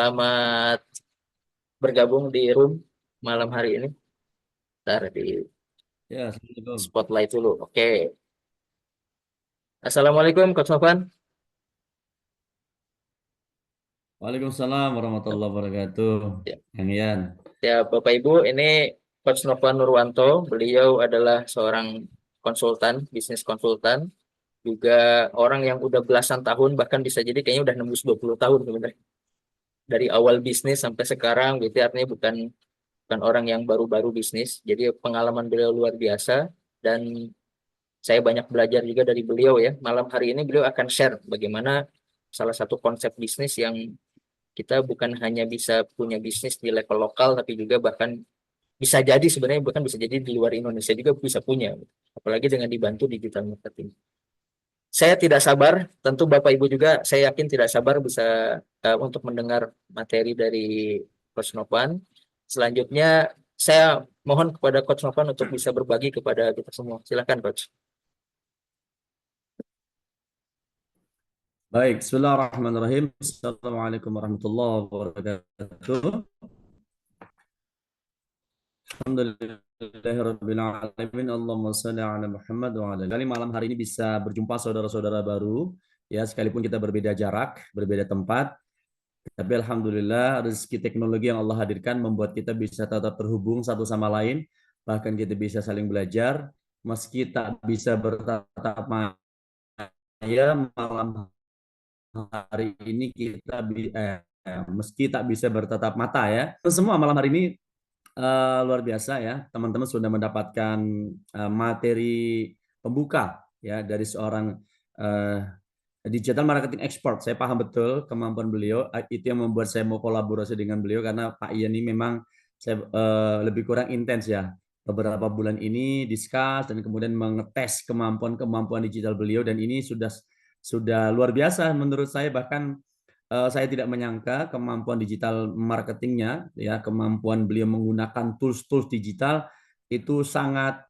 Selamat bergabung di room malam hari ini. Ntar di Ya, Assalamualaikum. spotlight dulu. Oke. Assalamualaikum Coach Novan. Waalaikumsalam warahmatullahi wabarakatuh. Ya, Kang Ian. ya, Bapak Ibu, ini Coach Novan Nurwanto. Beliau adalah seorang konsultan, bisnis konsultan. Juga orang yang udah belasan tahun, bahkan bisa jadi kayaknya udah nembus 20 tahun sebenarnya. Dari awal bisnis sampai sekarang, gitu artinya bukan orang yang baru-baru bisnis. Jadi pengalaman beliau luar biasa. Dan saya banyak belajar juga dari beliau ya. Malam hari ini beliau akan share bagaimana salah satu konsep bisnis yang kita bukan hanya bisa punya bisnis di level lokal, tapi juga bahkan bisa jadi sebenarnya bahkan bisa jadi di luar Indonesia juga bisa punya. Apalagi dengan dibantu digital marketing. Saya tidak sabar, tentu Bapak Ibu juga saya yakin tidak sabar bisa untuk mendengar materi dari Coach Novan. Selanjutnya saya mohon kepada Coach Novan untuk bisa berbagi kepada kita semua. Silakan Coach. Baik, Bismillahirrahmanirrahim. Assalamualaikum warahmatullahi wabarakatuh. Alhamdulillahirabbil alamin. Allahumma shalli ala Muhammad wa ala ali. Malam hari ini bisa berjumpa saudara-saudara baru, ya sekalipun kita berbeda jarak, berbeda tempat, tapi alhamdulillah rezeki teknologi yang Allah hadirkan membuat kita bisa tetap terhubung satu sama lain, bahkan kita bisa saling belajar meski tak bisa bertatap ya malam hari ini meski tak bisa bertatap mata ya. Semua malam hari ini luar biasa ya. Teman-teman sudah mendapatkan materi pembuka ya dari seorang uh, digital marketing expert. Saya paham betul kemampuan beliau. Itu yang membuat saya mau kolaborasi dengan beliau karena Pak Ian ini memang saya lebih kurang intens ya. Beberapa bulan ini discuss dan kemudian mengetes kemampuan digital beliau dan ini sudah luar biasa menurut saya. Bahkan saya tidak menyangka kemampuan digital marketingnya ya, kemampuan beliau menggunakan tools-tools digital itu sangat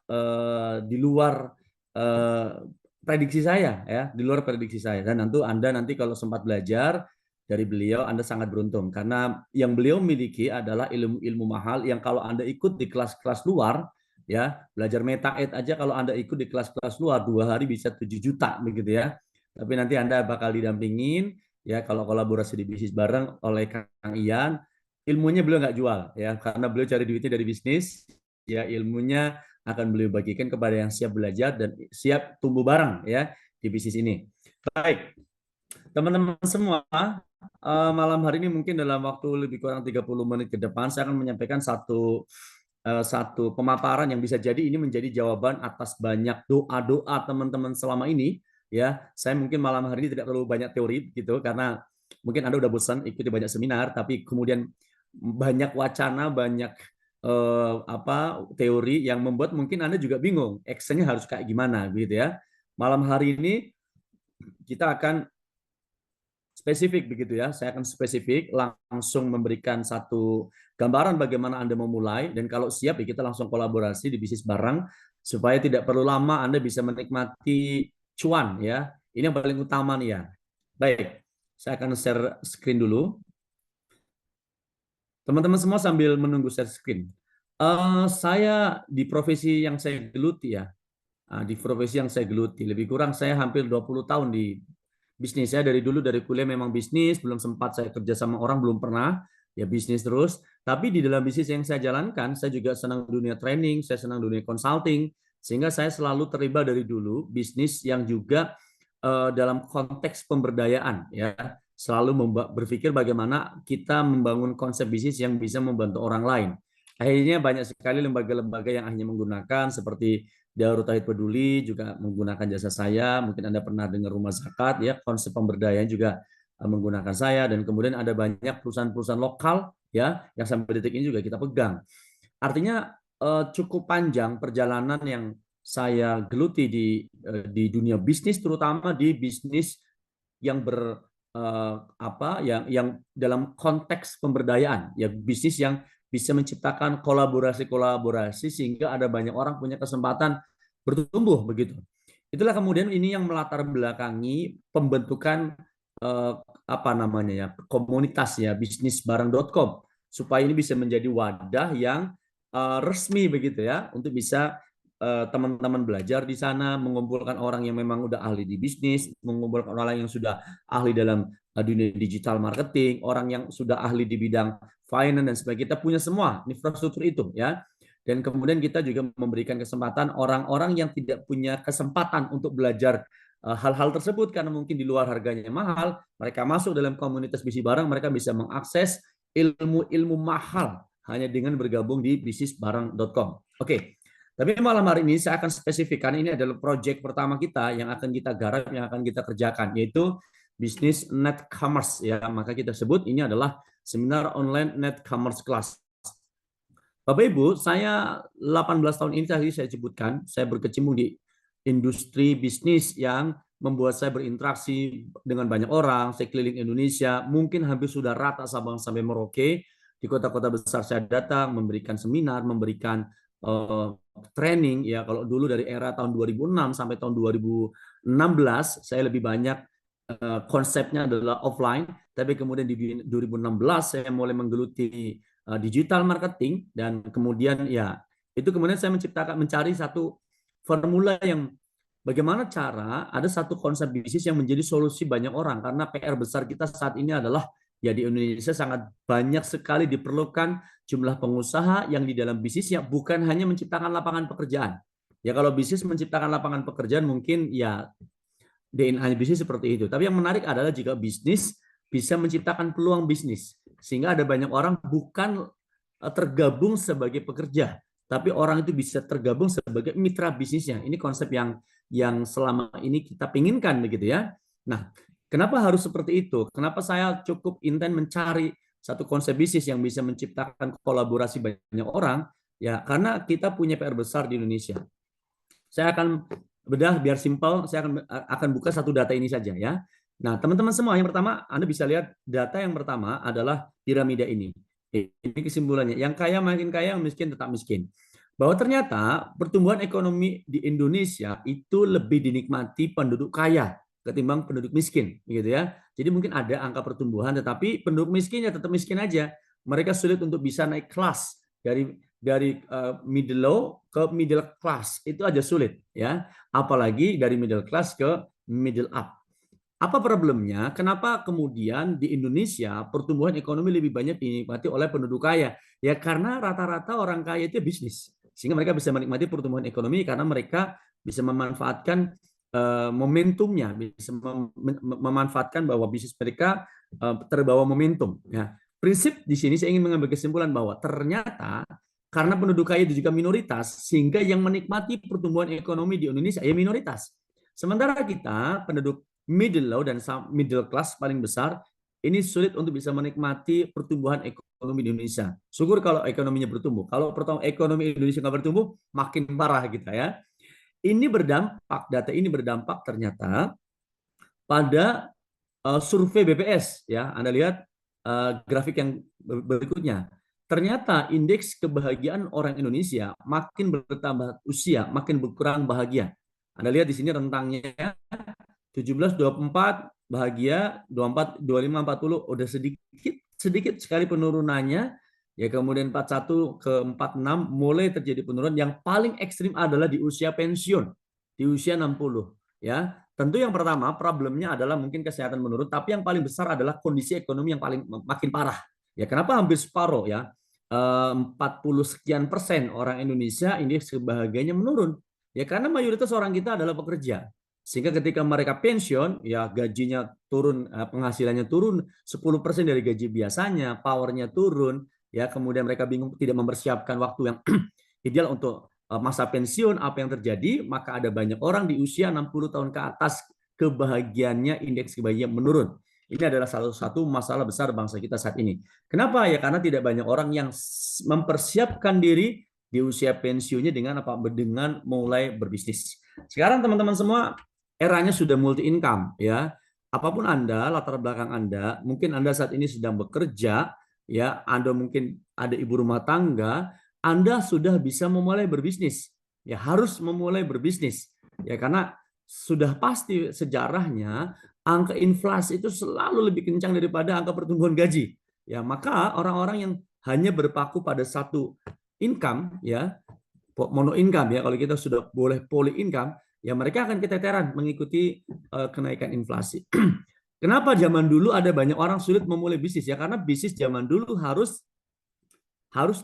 di luar uh, prediksi saya ya, di luar prediksi saya. Dan Anda nanti kalau sempat belajar dari beliau Anda sangat beruntung karena yang beliau miliki adalah ilmu-ilmu mahal yang kalau Anda ikut di kelas-kelas luar ya, belajar meta ed aja kalau Anda ikut di kelas-kelas luar 2 hari bisa 7 juta begitu ya. Tapi nanti Anda bakal didampingin ya kalau kolaborasi di bisnis bareng oleh Kang Ian, ilmunya beliau nggak jual ya karena beliau cari duitnya dari bisnis, ya ilmunya akan beliau bagikan kepada yang siap belajar dan siap tumbuh bareng ya di bisnis ini. Baik, teman-teman semua, malam hari ini mungkin dalam waktu lebih kurang 30 menit ke depan saya akan menyampaikan satu pemaparan yang bisa jadi ini menjadi jawaban atas banyak doa-doa teman-teman selama ini ya. Saya mungkin malam hari ini tidak terlalu banyak teori gitu karena mungkin Anda udah bosan ikuti banyak seminar tapi kemudian banyak wacana, banyak teori yang membuat mungkin Anda juga bingung actionnya harus kayak gimana gitu ya. Malam hari ini kita akan spesifik begitu ya. Saya akan spesifik langsung memberikan satu gambaran bagaimana Anda memulai dan kalau siap ya kita langsung kolaborasi di bisnis bareng supaya tidak perlu lama Anda bisa menikmati cuan ya. Ini yang paling utama nih ya. Baik, saya akan share screen dulu. Teman-teman semua sambil menunggu share screen. Saya di profesi yang saya geluti ya. Di profesi yang saya geluti, lebih kurang saya hampir 20 tahun di bisnis. Saya dari dulu dari kuliah memang bisnis, belum sempat saya kerja sama orang, belum pernah, ya bisnis terus. Tapi di dalam bisnis yang saya jalankan, saya juga senang dunia training, saya senang dunia consulting, sehingga saya selalu terlibat dari dulu bisnis yang juga dalam konteks pemberdayaan ya, selalu berpikir bagaimana kita membangun konsep bisnis yang bisa membantu orang lain. Akhirnya banyak sekali lembaga-lembaga yang akhirnya menggunakan seperti Darut Tauhid Peduli juga menggunakan jasa saya. Mungkin Anda pernah dengar Rumah Zakat ya, konsep pemberdayaan juga menggunakan saya dan kemudian ada banyak perusahaan-perusahaan lokal ya yang sampai detik ini juga kita pegang. Artinya cukup panjang perjalanan yang saya geluti di dunia bisnis, terutama di bisnis yang yang dalam konteks pemberdayaan ya, bisnis yang bisa menciptakan kolaborasi-kolaborasi sehingga ada banyak orang punya kesempatan bertumbuh begitu. Itulah kemudian ini yang melatar belakangi pembentukan eh, apa namanya ya, komunitas ya, bisnisbarang.com, supaya ini bisa menjadi wadah yang resmi begitu ya, untuk bisa teman-teman belajar di sana, mengumpulkan orang yang memang udah ahli di bisnis, mengumpulkan orang yang sudah ahli dalam dunia digital marketing, orang yang sudah ahli di bidang finance dan sebagainya. Kita punya semua infrastruktur itu ya. Dan kemudian kita juga memberikan kesempatan orang-orang yang tidak punya kesempatan untuk belajar hal-hal tersebut karena mungkin di luar harganya mahal, mereka masuk dalam komunitas bisnis barang, mereka bisa mengakses ilmu-ilmu mahal hanya dengan bergabung di bisnisbarang.com. Oke, tapi malam hari ini saya akan spesifikkan ini adalah proyek pertama kita yang akan kita garap, yang akan kita kerjakan, yaitu bisnis net commerce ya. Maka kita sebut ini adalah seminar online net commerce class. Bapak Ibu, saya 18 tahun ini tadi saya sebutkan, saya berkecimpung di industri bisnis yang membuat saya berinteraksi dengan banyak orang, saya keliling Indonesia, mungkin hampir sudah rata Sabang sampai Merauke, di kota-kota besar saya datang, memberikan seminar, memberikan training, ya kalau dulu dari era tahun 2006 sampai tahun 2016, saya lebih banyak konsepnya adalah offline, tapi kemudian di 2016 saya mulai menggeluti digital marketing dan kemudian ya itu kemudian saya mencari satu formula yang bagaimana cara ada satu konsep bisnis yang menjadi solusi banyak orang karena PR besar kita saat ini adalah ya di Indonesia sangat banyak sekali diperlukan jumlah pengusaha yang di dalam bisnisnya bukan hanya menciptakan lapangan pekerjaan. Ya kalau bisnis menciptakan lapangan pekerjaan mungkin ya DNA bisnis seperti itu. Tapi yang menarik adalah jika bisnis bisa menciptakan peluang bisnis. Sehingga ada banyak orang bukan tergabung sebagai pekerja, tapi orang itu bisa tergabung sebagai mitra bisnisnya. Ini konsep yang selama ini kita pinginkan begitu ya. Nah, kenapa harus seperti itu? Kenapa saya cukup intens mencari satu konsep bisnis yang bisa menciptakan kolaborasi banyak orang? Ya, karena kita punya PR besar di Indonesia. Saya akan bedah biar simpel, saya akan buka satu data ini saja ya. Nah, teman-teman semua, yang pertama Anda bisa lihat data yang pertama adalah piramida ini. Ini kesimpulannya, yang kaya makin kaya, yang miskin tetap miskin. Bahwa ternyata pertumbuhan ekonomi di Indonesia itu lebih dinikmati penduduk kaya ketimbang penduduk miskin, gitu ya. Jadi mungkin ada angka pertumbuhan, tetapi penduduk miskinnya tetap miskin aja. Mereka sulit untuk bisa naik kelas dari middle low ke middle class itu aja sulit ya, apalagi dari middle class ke middle up. Apa problemnya? Kenapa kemudian di Indonesia pertumbuhan ekonomi lebih banyak dinikmati oleh penduduk kaya? Ya karena rata-rata orang kaya itu bisnis, sehingga mereka bisa menikmati pertumbuhan ekonomi karena mereka bisa memanfaatkan momentumnya, bisa memanfaatkan bahwa bisnis mereka terbawa momentum. Ya, prinsip di sini saya ingin mengambil kesimpulan bahwa ternyata karena penduduk kaya itu juga minoritas, sehingga yang menikmati pertumbuhan ekonomi di Indonesia ya minoritas. Sementara kita penduduk middle low dan middle class paling besar ini sulit untuk bisa menikmati pertumbuhan ekonomi di Indonesia. Syukur kalau ekonominya bertumbuh. Kalau ekonomi Indonesia nggak bertumbuh, makin parah kita ya. Ini berdampak, data ini berdampak ternyata pada survei BPS ya. Anda lihat grafik yang berikutnya. Ternyata indeks kebahagiaan orang Indonesia makin bertambah usia, makin berkurang bahagia. Anda lihat di sini rentangnya 17, 24 bahagia, 24, 25, 40 udah sedikit sekali penurunannya. Ya kemudian 41 ke 46 mulai terjadi penurunan. Yang paling ekstrim adalah di usia pensiun, di usia 60 ya. Tentu yang pertama problemnya adalah mungkin kesehatan menurun, tapi yang paling besar adalah kondisi ekonomi yang paling makin parah. Ya kenapa hampir separuh ya? 40 sekian % orang Indonesia indeks kebahagiaannya menurun. Ya karena mayoritas orang kita adalah pekerja. Sehingga ketika mereka pensiun, ya gajinya turun, penghasilannya turun 10% dari gaji biasanya, powernya turun, ya kemudian mereka bingung tidak mempersiapkan waktu yang ideal untuk masa pensiun, apa yang terjadi? Maka ada banyak orang di usia 60 tahun ke atas kebahagiaannya, indeks kebahagiaan menurun. Ini adalah salah satu masalah besar bangsa kita saat ini. Kenapa? Ya karena tidak banyak orang yang mempersiapkan diri di usia pensiunnya dengan apa? Dengan mulai berbisnis. Sekarang teman-teman semua eranya sudah multi income ya. Apapun Anda, latar belakang Anda, mungkin Anda saat ini sedang bekerja ya, Anda mungkin ada ibu rumah tangga, Anda sudah bisa memulai berbisnis. Ya harus memulai berbisnis. Ya karena sudah pasti sejarahnya angka inflasi itu selalu lebih kencang daripada angka pertumbuhan gaji. Ya, maka orang-orang yang hanya berpaku pada satu income, ya, mono income, ya, kalau kita sudah boleh poly income, ya mereka akan keteteran mengikuti kenaikan inflasi. Kenapa zaman dulu ada banyak orang sulit memulai bisnis? Ya karena bisnis zaman dulu harus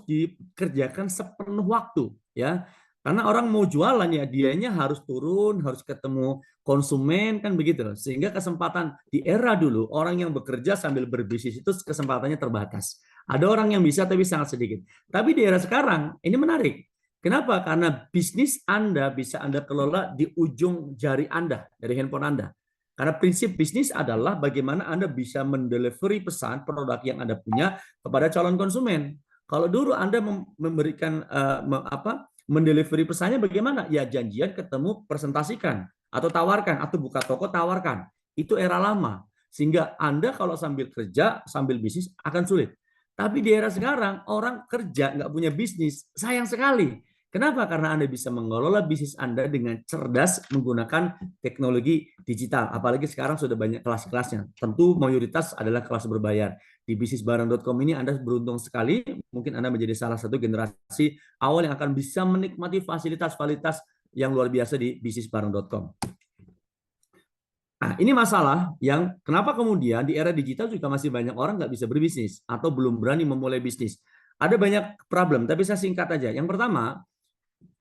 dikerjakan sepenuh waktu, ya. Karena orang mau jualan ya dianya harus turun, harus ketemu konsumen, kan begitu. Sehingga kesempatan di era dulu orang yang bekerja sambil berbisnis itu kesempatannya terbatas. Ada orang yang bisa tapi sangat sedikit. Tapi di era sekarang ini menarik. Kenapa? Karena bisnis Anda bisa Anda kelola di ujung jari Anda, dari handphone Anda. Karena prinsip bisnis adalah bagaimana Anda bisa mendelivery pesan produk yang Anda punya kepada calon konsumen. Kalau dulu Anda memberikan mendelivery pesannya bagaimana? Ya janjian, ketemu, presentasikan atau tawarkan, atau buka toko tawarkan. Itu era lama. Sehingga Anda kalau sambil kerja, sambil bisnis akan sulit. Tapi di era sekarang orang kerja nggak punya bisnis, sayang sekali. Kenapa? Karena Anda bisa mengelola bisnis Anda dengan cerdas menggunakan teknologi digital. Apalagi sekarang sudah banyak kelas-kelasnya. Tentu mayoritas adalah kelas berbayar. Di bisnisbarang.com ini Anda beruntung sekali. Mungkin Anda menjadi salah satu generasi awal yang akan bisa menikmati fasilitas-fasilitas yang luar biasa di bisnisbarang.com. Nah, ini masalah yang kenapa kemudian di era digital juga masih banyak orang nggak bisa berbisnis atau belum berani memulai bisnis. Ada banyak problem, tapi saya singkat aja. Yang pertama,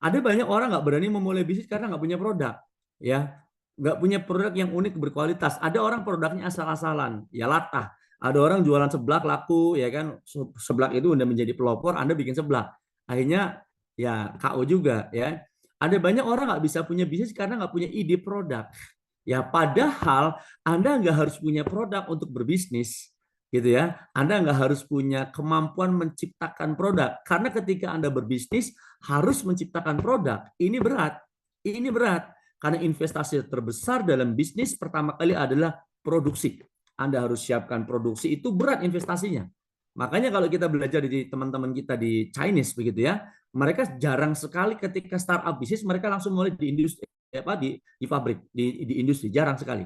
ada banyak orang nggak berani memulai bisnis karena nggak punya produk, ya, nggak punya produk yang unik berkualitas. Ada orang produknya asal-asalan, ya latah. Ada orang jualan seblak laku, ya kan, seblak itu udah menjadi pelopor, Anda bikin seblak, akhirnya ya KO juga, ya. Ada banyak orang nggak bisa punya bisnis karena nggak punya ide produk, ya. Padahal Anda nggak harus punya produk untuk berbisnis, gitu ya. Anda nggak harus punya kemampuan menciptakan produk, karena ketika Anda berbisnis harus menciptakan produk. Ini berat, karena investasi terbesar dalam bisnis pertama kali adalah produksi. Anda harus siapkan produksi, itu berat investasinya. Makanya kalau kita belajar di teman-teman kita di Chinese begitu ya, mereka jarang sekali ketika startup bisnis mereka langsung mulai di industri, di pabrik, di industri, jarang sekali.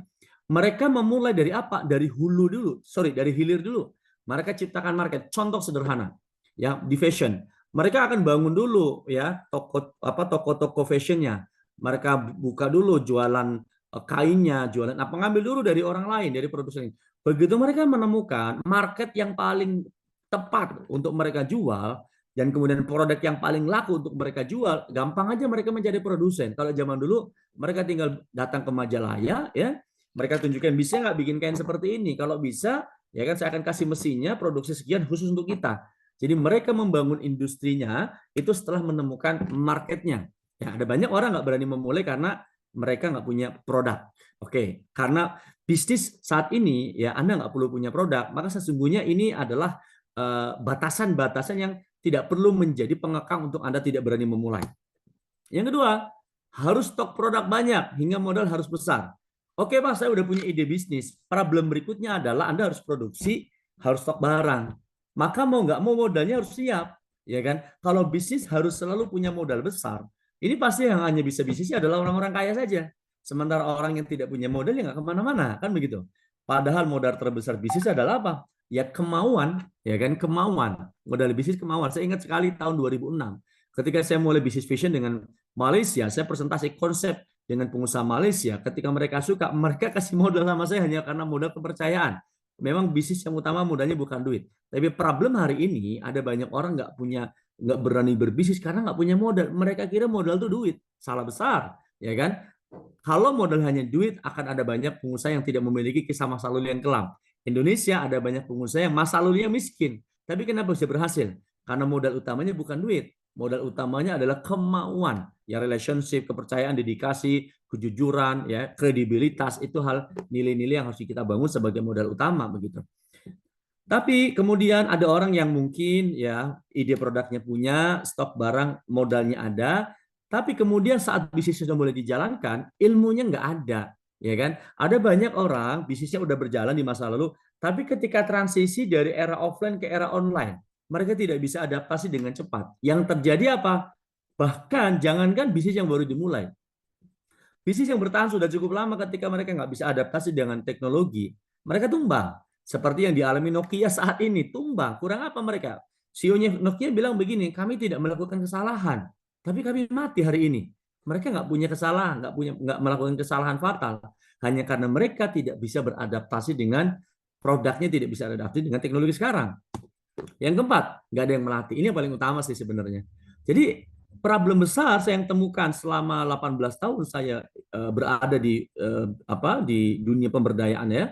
Mereka memulai dari apa? Dari hilir dulu. Mereka ciptakan market. Contoh sederhana, ya, di fashion. Mereka akan bangun dulu ya toko-toko fashionnya. Mereka buka dulu jualan kainnya, jualan apa, ngambil dulu dari orang lain, dari produsen. Begitu mereka menemukan market yang paling tepat untuk mereka jual dan kemudian produk yang paling laku untuk mereka jual, gampang aja mereka menjadi produsen. Kalau zaman dulu mereka tinggal datang ke Majalaya, ya, mereka tunjukkan bisa nggak bikin kain seperti ini. Kalau bisa, ya kan saya akan kasih mesinnya, produksi sekian khusus untuk kita. Jadi mereka membangun industrinya itu setelah menemukan marketnya. Ya, ada banyak orang nggak berani memulai karena mereka nggak punya produk. Oke, karena bisnis saat ini ya Anda nggak perlu punya produk, maka sesungguhnya ini adalah batasan-batasan yang tidak perlu menjadi pengekang untuk Anda tidak berani memulai. Yang kedua, harus stok produk banyak hingga modal harus besar. Oke Pak, saya udah punya ide bisnis. Problem berikutnya adalah Anda harus produksi, harus stok barang. Maka mau nggak mau modalnya harus siap, ya kan? Kalau bisnis harus selalu punya modal besar. Ini pasti yang hanya bisa bisnisnya adalah orang-orang kaya saja. Sementara orang yang tidak punya modal ya nggak kemana-mana, kan begitu. Padahal modal terbesar bisnis adalah apa? Ya kemauan, ya kan, kemauan. Modal bisnis kemauan. Saya ingat sekali tahun 2006, ketika saya mulai bisnis fashion dengan Malaysia, saya presentasi konsep dengan pengusaha Malaysia. Ketika mereka suka, mereka kasih modal sama saya hanya karena modal kepercayaan. Memang bisnis yang utama modalnya bukan duit. Tapi problem hari ini ada banyak orang nggak berani berbisnis karena nggak punya modal. Mereka kira modal itu duit. Salah besar, ya kan? Kalau modal hanya duit, akan ada banyak pengusaha yang tidak memiliki kisah masa lalu yang kelam. Indonesia ada banyak pengusaha yang masa lalunya miskin. Tapi kenapa bisa berhasil? Karena modal utamanya bukan duit. Modal utamanya adalah kemauan, ya, relationship, kepercayaan, dedikasi, kejujuran, ya, kredibilitas. Itu hal nilai-nilai yang harus kita bangun sebagai modal utama begitu. Tapi kemudian ada orang yang mungkin ya ide produknya punya, stok barang modalnya ada, tapi kemudian saat bisnis sudah mulai dijalankan, ilmunya nggak ada, ya kan? Ada banyak orang bisnisnya udah berjalan di masa lalu, tapi ketika transisi dari era offline ke era online, mereka tidak bisa adaptasi dengan cepat. Yang terjadi apa? Bahkan jangankan bisnis yang baru dimulai, Bisnis yang bertahan sudah cukup lama ketika mereka nggak bisa adaptasi dengan teknologi, mereka tumbang. Seperti yang dialami Nokia saat ini, tumbang. Kurang apa mereka? CEO-nya Nokia bilang begini, kami tidak melakukan kesalahan, tapi kami mati hari ini. Mereka nggak punya kesalahan, nggak melakukan kesalahan fatal, hanya karena mereka tidak bisa beradaptasi dengan produknya, tidak bisa beradaptasi dengan teknologi sekarang. Yang keempat, nggak ada yang melatih. Ini yang paling utama sih sebenarnya. Jadi problem besar saya yang temukan selama 18 tahun saya berada di di dunia pemberdayaan ya,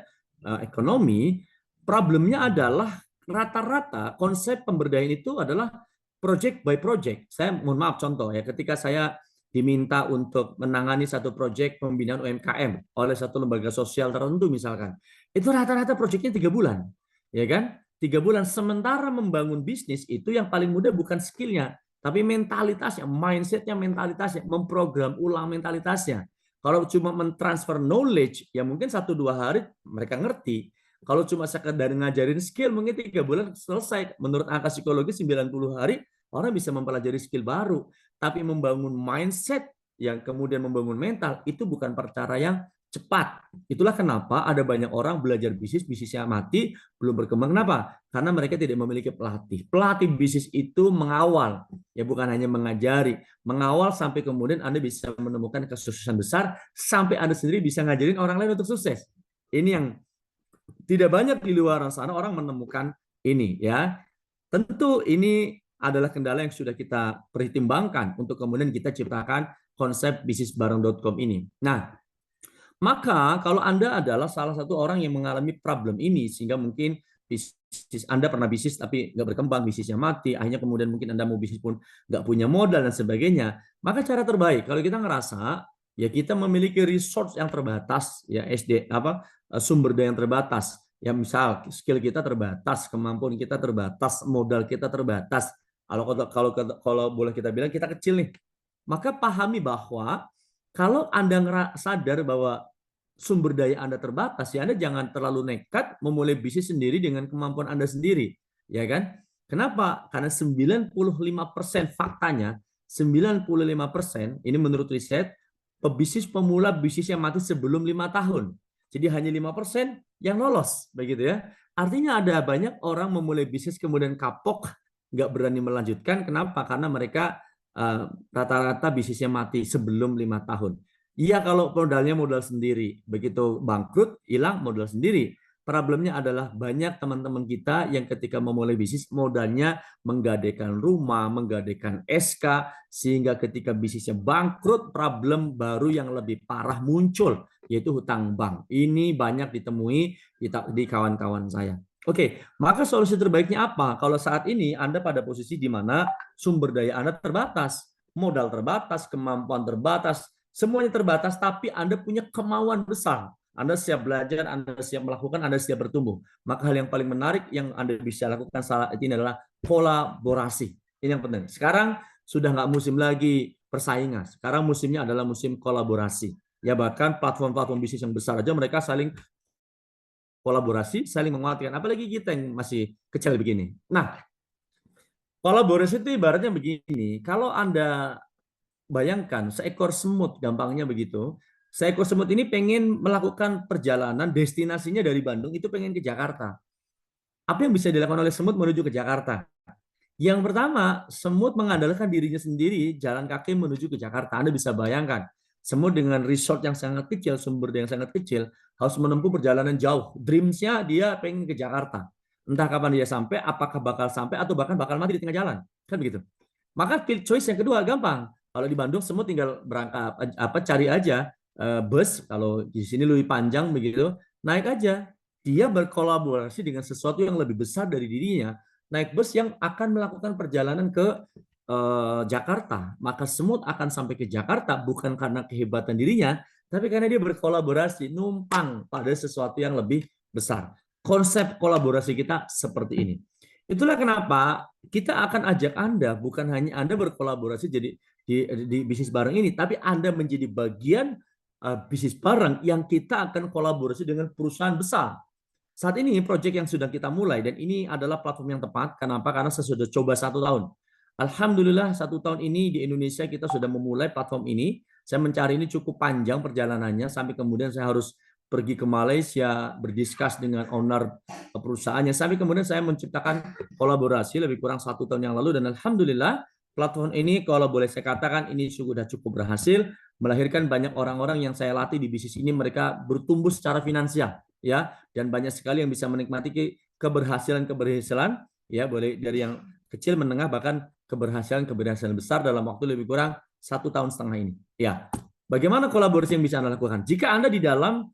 ekonomi, problemnya adalah rata-rata konsep pemberdayaan itu adalah project by project. Saya mohon maaf contoh ya, ketika saya diminta untuk menangani satu proyek pembinaan UMKM oleh satu lembaga sosial tertentu misalkan, itu rata-rata proyeknya 3 bulan, ya kan? 3 bulan. Sementara membangun bisnis itu yang paling mudah bukan skillnya, tapi mentalitasnya, mindsetnya, mentalitasnya, memprogram ulang mentalitasnya. Kalau cuma mentransfer knowledge, ya mungkin 1-2 hari mereka ngerti. Kalau cuma sekedar ngajarin skill, mungkin 3 bulan selesai. Menurut angka psikologi 90 hari, orang bisa mempelajari skill baru. Tapi membangun mindset yang kemudian membangun mental, itu bukan perkara yang cepat. Itulah kenapa ada banyak orang belajar bisnis, bisnisnya mati, belum berkembang. Kenapa? Karena mereka tidak memiliki pelatih. Pelatih bisnis itu mengawal, ya bukan hanya mengajari. Mengawal sampai kemudian Anda bisa menemukan kesuksesan besar, sampai Anda sendiri bisa ngajarin orang lain untuk sukses. Ini yang tidak banyak di luar sana orang menemukan ini ya. Tentu ini adalah kendala yang sudah kita pertimbangkan untuk kemudian kita ciptakan konsep bisnisbareng.com ini. Nah, maka kalau Anda adalah salah satu orang yang mengalami problem ini, sehingga mungkin bisnis Anda pernah bisnis tapi nggak berkembang, bisnisnya mati, akhirnya kemudian mungkin Anda mau bisnis pun nggak punya modal dan sebagainya, maka cara terbaik kalau kita ngerasa ya kita memiliki resource yang terbatas, ya sumber daya yang terbatas, ya misal skill kita terbatas, kemampuan kita terbatas, modal kita terbatas. Kalau boleh kita bilang kita kecil nih, maka pahami bahwa kalau Anda sadar bahwa sumber daya Anda terbatas, ya Anda jangan terlalu nekat memulai bisnis sendiri dengan kemampuan Anda sendiri, ya kan? Kenapa? Karena 95% faktanya, 95% ini menurut riset, pebisnis pemula bisnis yang mati sebelum 5 tahun. Jadi hanya 5% yang lolos, begitu ya. Artinya ada banyak orang memulai bisnis kemudian kapok, nggak berani melanjutkan. Kenapa? Karena mereka rata-rata bisnisnya mati sebelum 5 tahun. Iya kalau modalnya modal sendiri, begitu bangkrut hilang modal sendiri. Problemnya adalah banyak teman-teman kita yang ketika memulai bisnis modalnya menggadaikan rumah, menggadaikan SK, sehingga ketika bisnisnya bangkrut problem baru yang lebih parah muncul, yaitu hutang bank. Ini banyak ditemui di kawan-kawan saya. Oke, maka solusi terbaiknya apa? Kalau saat ini Anda pada posisi di mana sumber daya Anda terbatas, modal terbatas, kemampuan terbatas, semuanya terbatas, tapi Anda punya kemauan besar. Anda siap belajar, Anda siap melakukan, Anda siap bertumbuh. Maka hal yang paling menarik yang Anda bisa lakukan saat ini adalah kolaborasi. Ini yang penting. Sekarang sudah nggak musim lagi persaingan. Sekarang musimnya adalah musim kolaborasi. Ya bahkan platform-platform bisnis yang besar aja mereka saling kolaborasi, saling menguatkan. Apalagi kita yang masih kecil begini. Nah, kolaborasi itu ibaratnya begini. Kalau Anda bayangkan seekor semut, gampangnya begitu. Seekor semut ini pengen melakukan perjalanan, destinasinya dari Bandung itu pengen ke Jakarta. Apa yang bisa dilakukan oleh semut menuju ke Jakarta? Yang pertama, semut mengandalkan dirinya sendiri jalan kaki menuju ke Jakarta. Anda bisa bayangkan, semut dengan resort yang sangat kecil, sumber daya yang sangat kecil, harus menempuh perjalanan jauh. Dreams-nya dia pengen ke Jakarta. Entah kapan dia sampai, apakah bakal sampai, atau bahkan bakal mati di tengah jalan. Kan begitu. Maka choice yang kedua gampang. Kalau di Bandung semut tinggal berangkat cari aja bus, kalau di sini lebih panjang begitu, naik aja. Dia berkolaborasi dengan sesuatu yang lebih besar dari dirinya, naik bus yang akan melakukan perjalanan ke Jakarta. Maka semut akan sampai ke Jakarta bukan karena kehebatan dirinya, tapi karena dia berkolaborasi, numpang pada sesuatu yang lebih besar. Konsep kolaborasi kita seperti ini. Itulah kenapa kita akan ajak Anda, bukan hanya Anda berkolaborasi jadi di bisnis bareng ini, tapi Anda menjadi bagian bisnis bareng yang kita akan kolaborasi dengan perusahaan besar. Saat ini proyek yang sudah kita mulai, dan ini adalah platform yang tepat. Kenapa? Karena saya sudah coba 1 tahun. Alhamdulillah 1 tahun ini di Indonesia kita sudah memulai platform ini. Saya mencari ini cukup panjang perjalanannya sampai kemudian saya harus pergi ke Malaysia, berdiskus dengan owner perusahaannya, sampai kemudian saya menciptakan kolaborasi lebih kurang 1 tahun yang lalu, dan alhamdulillah platform ini kalau boleh saya katakan ini sudah cukup berhasil melahirkan banyak orang-orang yang saya latih di bisnis ini, mereka bertumbuh secara finansial ya, dan banyak sekali yang bisa menikmati keberhasilan ya, boleh dari yang kecil, menengah, bahkan keberhasilan besar dalam waktu lebih kurang 1,5 tahun ini ya. Bagaimana kolaborasi yang bisa Anda lakukan? Jika Anda di dalam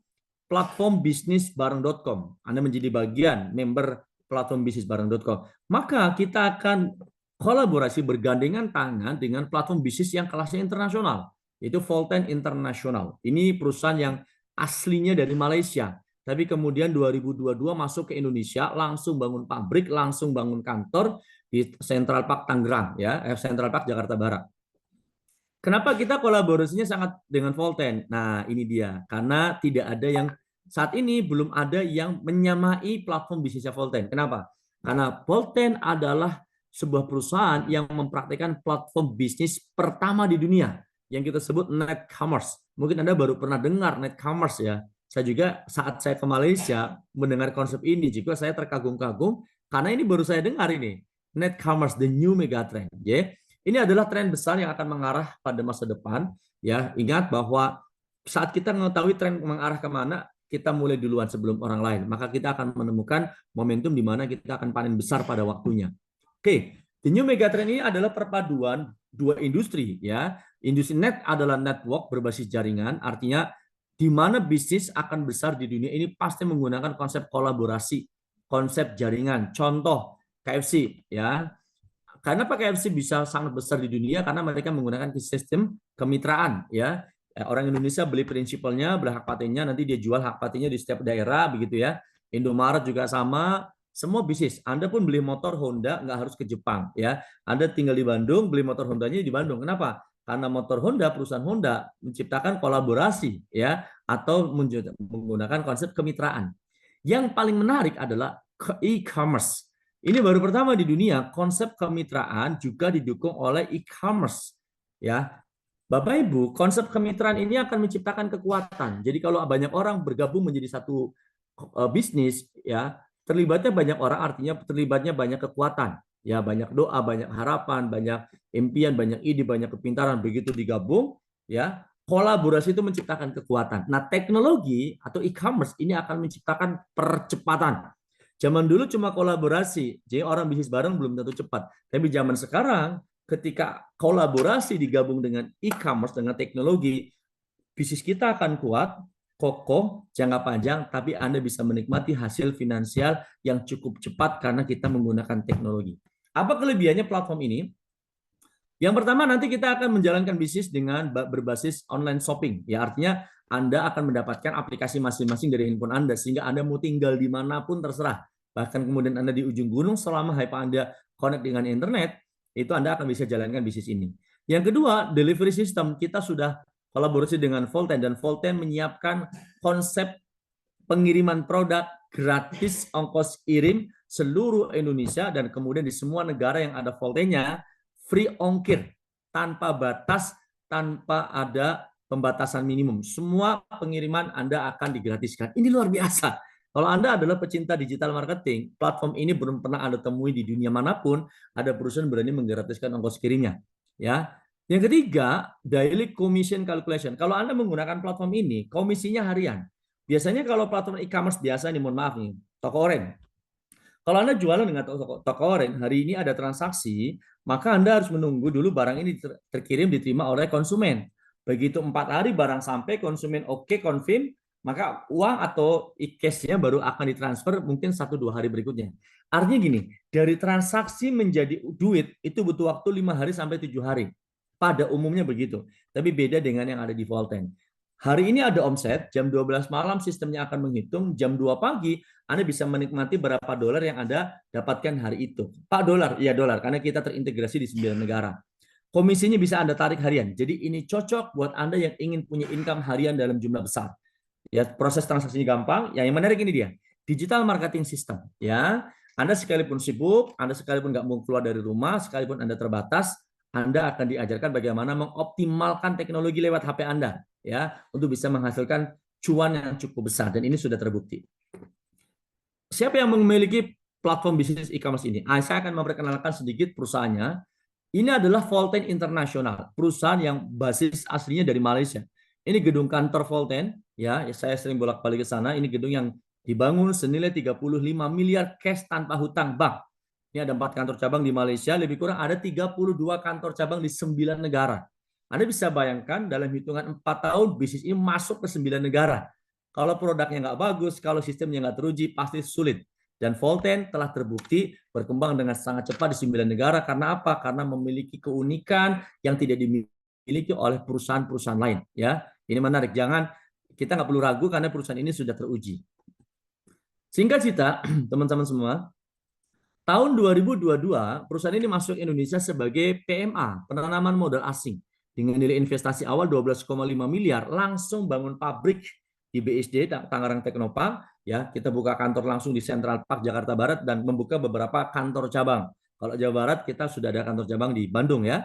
platform bisnisbareng.com, Anda menjadi bagian member platform bisnisbareng.com, maka kita akan kolaborasi bergandengan tangan dengan platform bisnis yang kelasnya internasional, yaitu Volten International. Ini perusahaan yang aslinya dari Malaysia, tapi kemudian 2022 masuk ke Indonesia, langsung bangun pabrik, langsung bangun kantor di Central Park Tangerang, ya, Central Park Jakarta Barat. Kenapa kita kolaborasinya sangat dengan Volten? Nah, ini dia. Karena tidak ada yang saat ini belum ada yang menyamai platform bisnisnya Volten. Kenapa? Karena Volten adalah sebuah perusahaan yang mempraktikkan platform bisnis pertama di dunia yang kita sebut Netcommerce. Mungkin Anda baru pernah dengar Netcommerce ya. Saya juga saat saya ke Malaysia mendengar konsep ini juga saya terkagum-kagum karena ini baru saya dengar ini. Netcommerce, the new megatrend, ya. Ini adalah tren besar yang akan mengarah pada masa depan. Ya, ingat bahwa saat kita mengetahui tren mengarah kemana, kita mulai duluan sebelum orang lain. Maka kita akan menemukan momentum di mana kita akan panen besar pada waktunya. Oke, the new megatrend ini adalah perpaduan dua industri. Ya, industri net adalah network berbasis jaringan, artinya di mana bisnis akan besar di dunia ini pasti menggunakan konsep kolaborasi, konsep jaringan. Contoh KFC, ya. Karena KFC bisa sangat besar di dunia karena mereka menggunakan sistem kemitraan, ya. Orang Indonesia beli prinsipalnya, beli hak patennya, nanti dia jual hak patennya di setiap daerah, begitu ya. Indomaret juga sama, semua bisnis. Anda pun beli motor Honda nggak harus ke Jepang, ya. Anda tinggal di Bandung, beli motor Hondanya di Bandung. Kenapa? Karena motor Honda, perusahaan Honda menciptakan kolaborasi, ya, atau menggunakan konsep kemitraan. Yang paling menarik adalah e-commerce. Ini baru pertama di dunia konsep kemitraan juga didukung oleh e-commerce. Ya, Bapak Ibu, konsep kemitraan ini akan menciptakan kekuatan. Jadi kalau banyak orang bergabung menjadi satu bisnis, ya, terlibatnya banyak orang, artinya terlibatnya banyak kekuatan. Ya, banyak doa, banyak harapan, banyak impian, banyak ide, banyak kepintaran. Begitu digabung, ya, kolaborasi itu menciptakan kekuatan. Nah, teknologi atau e-commerce ini akan menciptakan percepatan. Zaman dulu cuma kolaborasi, jadi orang bisnis bareng belum tentu cepat. Tapi zaman sekarang, ketika kolaborasi digabung dengan e-commerce, dengan teknologi, bisnis kita akan kuat, kokoh, jangka panjang, tapi Anda bisa menikmati hasil finansial yang cukup cepat karena kita menggunakan teknologi. Apa kelebihannya platform ini? Yang pertama, nanti kita akan menjalankan bisnis dengan berbasis online shopping. Ya, artinya Anda akan mendapatkan aplikasi masing-masing dari handphone Anda, sehingga Anda mau tinggal dimanapun terserah. Bahkan kemudian Anda di ujung gunung, selama hype Anda connect dengan internet, itu Anda akan bisa jalankan bisnis ini. Yang kedua, delivery system. Kita sudah kolaborasi dengan Volten, dan Volten menyiapkan konsep pengiriman produk gratis ongkos kirim seluruh Indonesia, dan kemudian di semua negara yang ada Voltennya, free ongkir, tanpa batas, tanpa ada pembatasan minimum. Semua pengiriman Anda akan digratiskan. Ini luar biasa. Kalau Anda adalah pecinta digital marketing, platform ini belum pernah Anda temui di dunia manapun, ada perusahaan berani menggratiskan ongkos kirimnya. Ya. Yang ketiga, daily commission calculation. Kalau Anda menggunakan platform ini, komisinya harian. Biasanya kalau platform e-commerce biasa nih, mohon maaf nih, toko oranye. Kalau Anda jualan dengan toko oranye, hari ini ada transaksi, maka Anda harus menunggu dulu barang ini terkirim, diterima oleh konsumen. Begitu 4 hari barang sampai, konsumen oke, confirm, maka uang atau e-cash-nya baru akan ditransfer mungkin 1-2 hari berikutnya. Artinya gini, dari transaksi menjadi duit itu butuh waktu 5 hari sampai 7 hari. Pada umumnya begitu. Tapi beda dengan yang ada di Volten. Hari ini ada omset, jam 12 malam sistemnya akan menghitung, jam 2 pagi Anda bisa menikmati berapa dolar yang Anda dapatkan hari itu. $4, ya dolar, karena kita terintegrasi di 9 negara. Komisinya bisa Anda tarik harian. Jadi ini cocok buat Anda yang ingin punya income harian dalam jumlah besar. Ya, proses transaksinya gampang. Ya, yang menarik ini dia, digital marketing system. Ya, Anda sekalipun sibuk, Anda sekalipun nggak mau keluar dari rumah, sekalipun Anda terbatas, Anda akan diajarkan bagaimana mengoptimalkan teknologi lewat HP Anda ya untuk bisa menghasilkan cuan yang cukup besar dan ini sudah terbukti. Siapa yang memiliki platform bisnis e-commerce ini? Saya akan memperkenalkan sedikit perusahaannya. Ini adalah Volten International, perusahaan yang basis aslinya dari Malaysia. Ini gedung kantor Volten, ya saya sering bolak-balik ke sana. Ini gedung yang dibangun senilai 35 miliar cash tanpa hutang bank. Ini ada 4 kantor cabang di Malaysia, lebih kurang ada 32 kantor cabang di 9 negara. Anda bisa bayangkan dalam hitungan 4 tahun bisnis ini masuk ke 9 negara. Kalau produknya nggak bagus, kalau sistemnya nggak teruji, pasti sulit. Dan Volten telah terbukti berkembang dengan sangat cepat di 9 negara. Karena apa? Karena memiliki keunikan yang tidak dimiliki oleh perusahaan-perusahaan lain. Ya, ini menarik. Kita nggak perlu ragu karena perusahaan ini sudah teruji. Singkat cerita, teman-teman semua, tahun 2022 perusahaan ini masuk Indonesia sebagai PMA, penanaman modal asing. Dengan nilai investasi awal 12,5 miliar, langsung bangun pabrik di BSD Tangerang Teknopark. Ya, kita buka kantor langsung di Central Park Jakarta Barat dan membuka beberapa kantor cabang. Kalau Jawa Barat kita sudah ada kantor cabang di Bandung ya.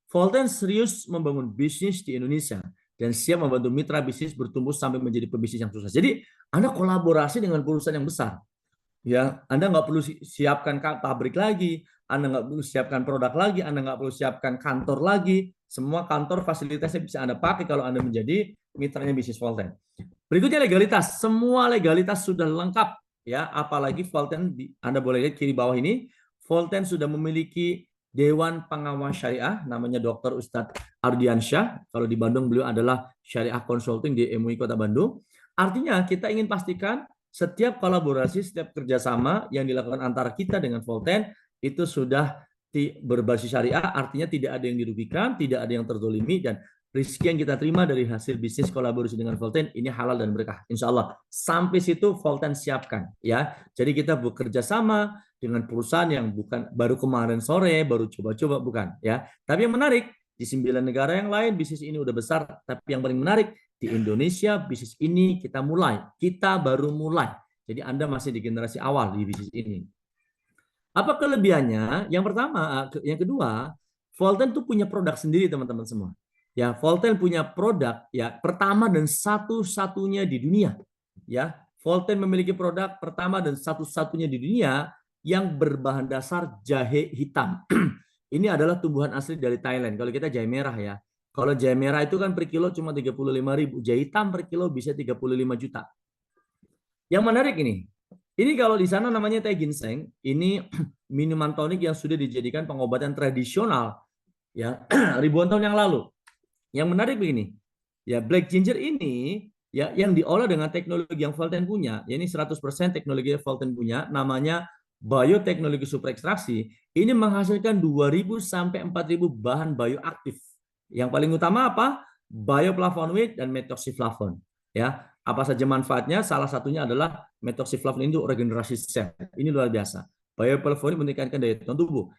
Volten serius membangun bisnis di Indonesia dan siap membantu mitra bisnis bertumbuh sampai menjadi pebisnis yang sukses. Jadi Anda kolaborasi dengan perusahaan yang besar. Ya, Anda nggak perlu siapkan pabrik lagi, Anda nggak perlu siapkan produk lagi, Anda nggak perlu siapkan kantor lagi. Semua kantor fasilitasnya bisa Anda pakai kalau Anda menjadi mitranya bisnis Volten. Berikutnya legalitas. Semua legalitas sudah lengkap ya, apalagi Volten Anda boleh lihat kiri bawah ini, Volten sudah memiliki Dewan Pengawas Syariah namanya Dr. Ustadz Ardiansyah. Kalau di Bandung beliau adalah Syariah Consulting di MUI Kota Bandung. Artinya kita ingin pastikan setiap kolaborasi, setiap kerjasama yang dilakukan antara kita dengan Volten itu sudah berbasis syariah, artinya tidak ada yang dirugikan, tidak ada yang terzolimi, dan rezeki yang kita terima dari hasil bisnis kolaborasi dengan Volten ini halal dan berkah. Insya Allah. Sampai situ Volten siapkan. Ya, jadi kita bekerja sama dengan perusahaan yang bukan baru kemarin sore, baru coba-coba, bukan. Ya, tapi yang menarik di 9 negara yang lain bisnis ini udah besar, tapi yang paling menarik di Indonesia bisnis ini kita baru mulai. Jadi Anda masih di generasi awal di bisnis ini. Apa kelebihannya? Yang pertama, yang kedua, Volten tuh punya produk sendiri teman-teman semua. Ya, Volten punya produk ya pertama dan satu-satunya di dunia. Ya, Volten memiliki produk pertama dan satu-satunya di dunia yang berbahan dasar jahe hitam. Ini adalah tumbuhan asli dari Thailand. Kalau kita jahe merah ya. Kalau jahe merah itu kan per kilo cuma 35.000, jahe hitam per kilo bisa 35 juta. Yang menarik ini kalau di sana namanya teh ginseng, ini minuman tonik yang sudah dijadikan pengobatan tradisional ya ribuan tahun yang lalu. Yang menarik begini, ya black ginger ini ya yang diolah dengan teknologi yang Volten punya, ya ini 100% teknologi yang Volten punya, namanya bioteknologi super ekstraksi. Ini menghasilkan 2.000 sampai 4.000 bahan bioaktif. Yang paling utama apa? Bioflavonoid dan methoxyflavone. Ya, apa saja manfaatnya? Salah satunya adalah methoxyflavone itu regenerasi sel. Ini luar biasa. Bioflavonoid meningkatkan daya tahan tubuh.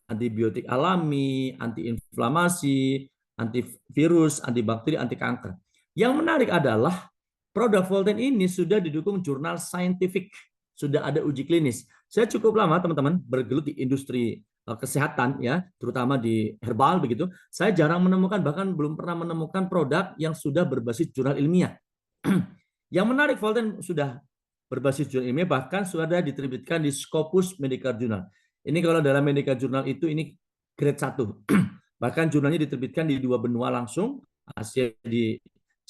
Antibiotik alami, antiinflamasi, antivirus, antibakteri, anti kanker. Yang menarik adalah produk Volten ini sudah didukung jurnal saintifik, sudah ada uji klinis. Saya cukup lama teman-teman bergelut di industri kesehatan ya, terutama di herbal begitu. Saya jarang menemukan, bahkan belum pernah menemukan produk yang sudah berbasis jurnal ilmiah. Yang menarik, Volten sudah berbasis jurnal ilmiah, bahkan sudah diterbitkan di Scopus Medical Journal. Ini kalau dalam Medical Journal itu ini grade 1. Bahkan jurnalnya diterbitkan di 2 benua langsung, Asia di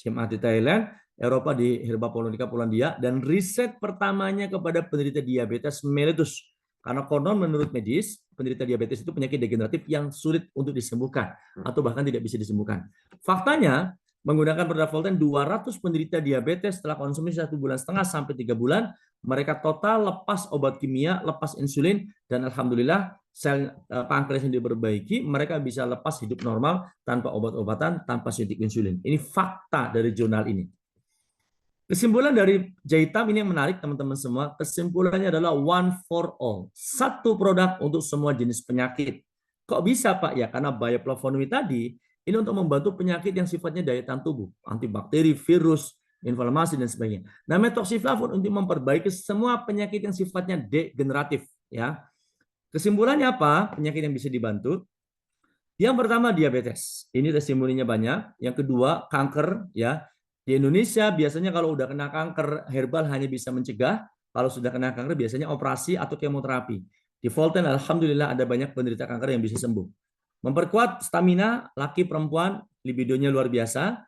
CMA di Thailand, Eropa di Herbapolonica Polandia, dan riset pertamanya kepada penderita diabetes mellitus. Karena konon menurut medis, penderita diabetes itu penyakit degeneratif yang sulit untuk disembuhkan atau bahkan tidak bisa disembuhkan. Faktanya, menggunakan produk Volten, 200 penderita diabetes setelah konsumsi 1,5 bulan sampai 3 bulan, mereka total lepas obat kimia, lepas insulin, dan alhamdulillah sel pankreas yang diperbaiki, mereka bisa lepas hidup normal tanpa obat-obatan, tanpa suntik insulin. Ini fakta dari jurnal ini. Kesimpulan dari jahe hitam ini yang menarik teman-teman semua. Kesimpulannya adalah one for all. Satu produk untuk semua jenis penyakit. Kok bisa Pak? Ya karena bioflavonoid tadi ini untuk membantu penyakit yang sifatnya daya tahan tubuh, antibakteri, virus, inflamasi dan sebagainya. Nah, methoxyflavone untuk memperbaiki semua penyakit yang sifatnya degeneratif. Ya. Kesimpulannya apa? Penyakit yang bisa dibantu. Yang pertama diabetes. Ini testimoninya banyak. Yang kedua kanker ya. Di Indonesia biasanya kalau udah kena kanker herbal hanya bisa mencegah. Kalau sudah kena kanker biasanya operasi atau kemoterapi. Di Volten alhamdulillah ada banyak penderita kanker yang bisa sembuh. Memperkuat stamina laki perempuan, libidonya luar biasa.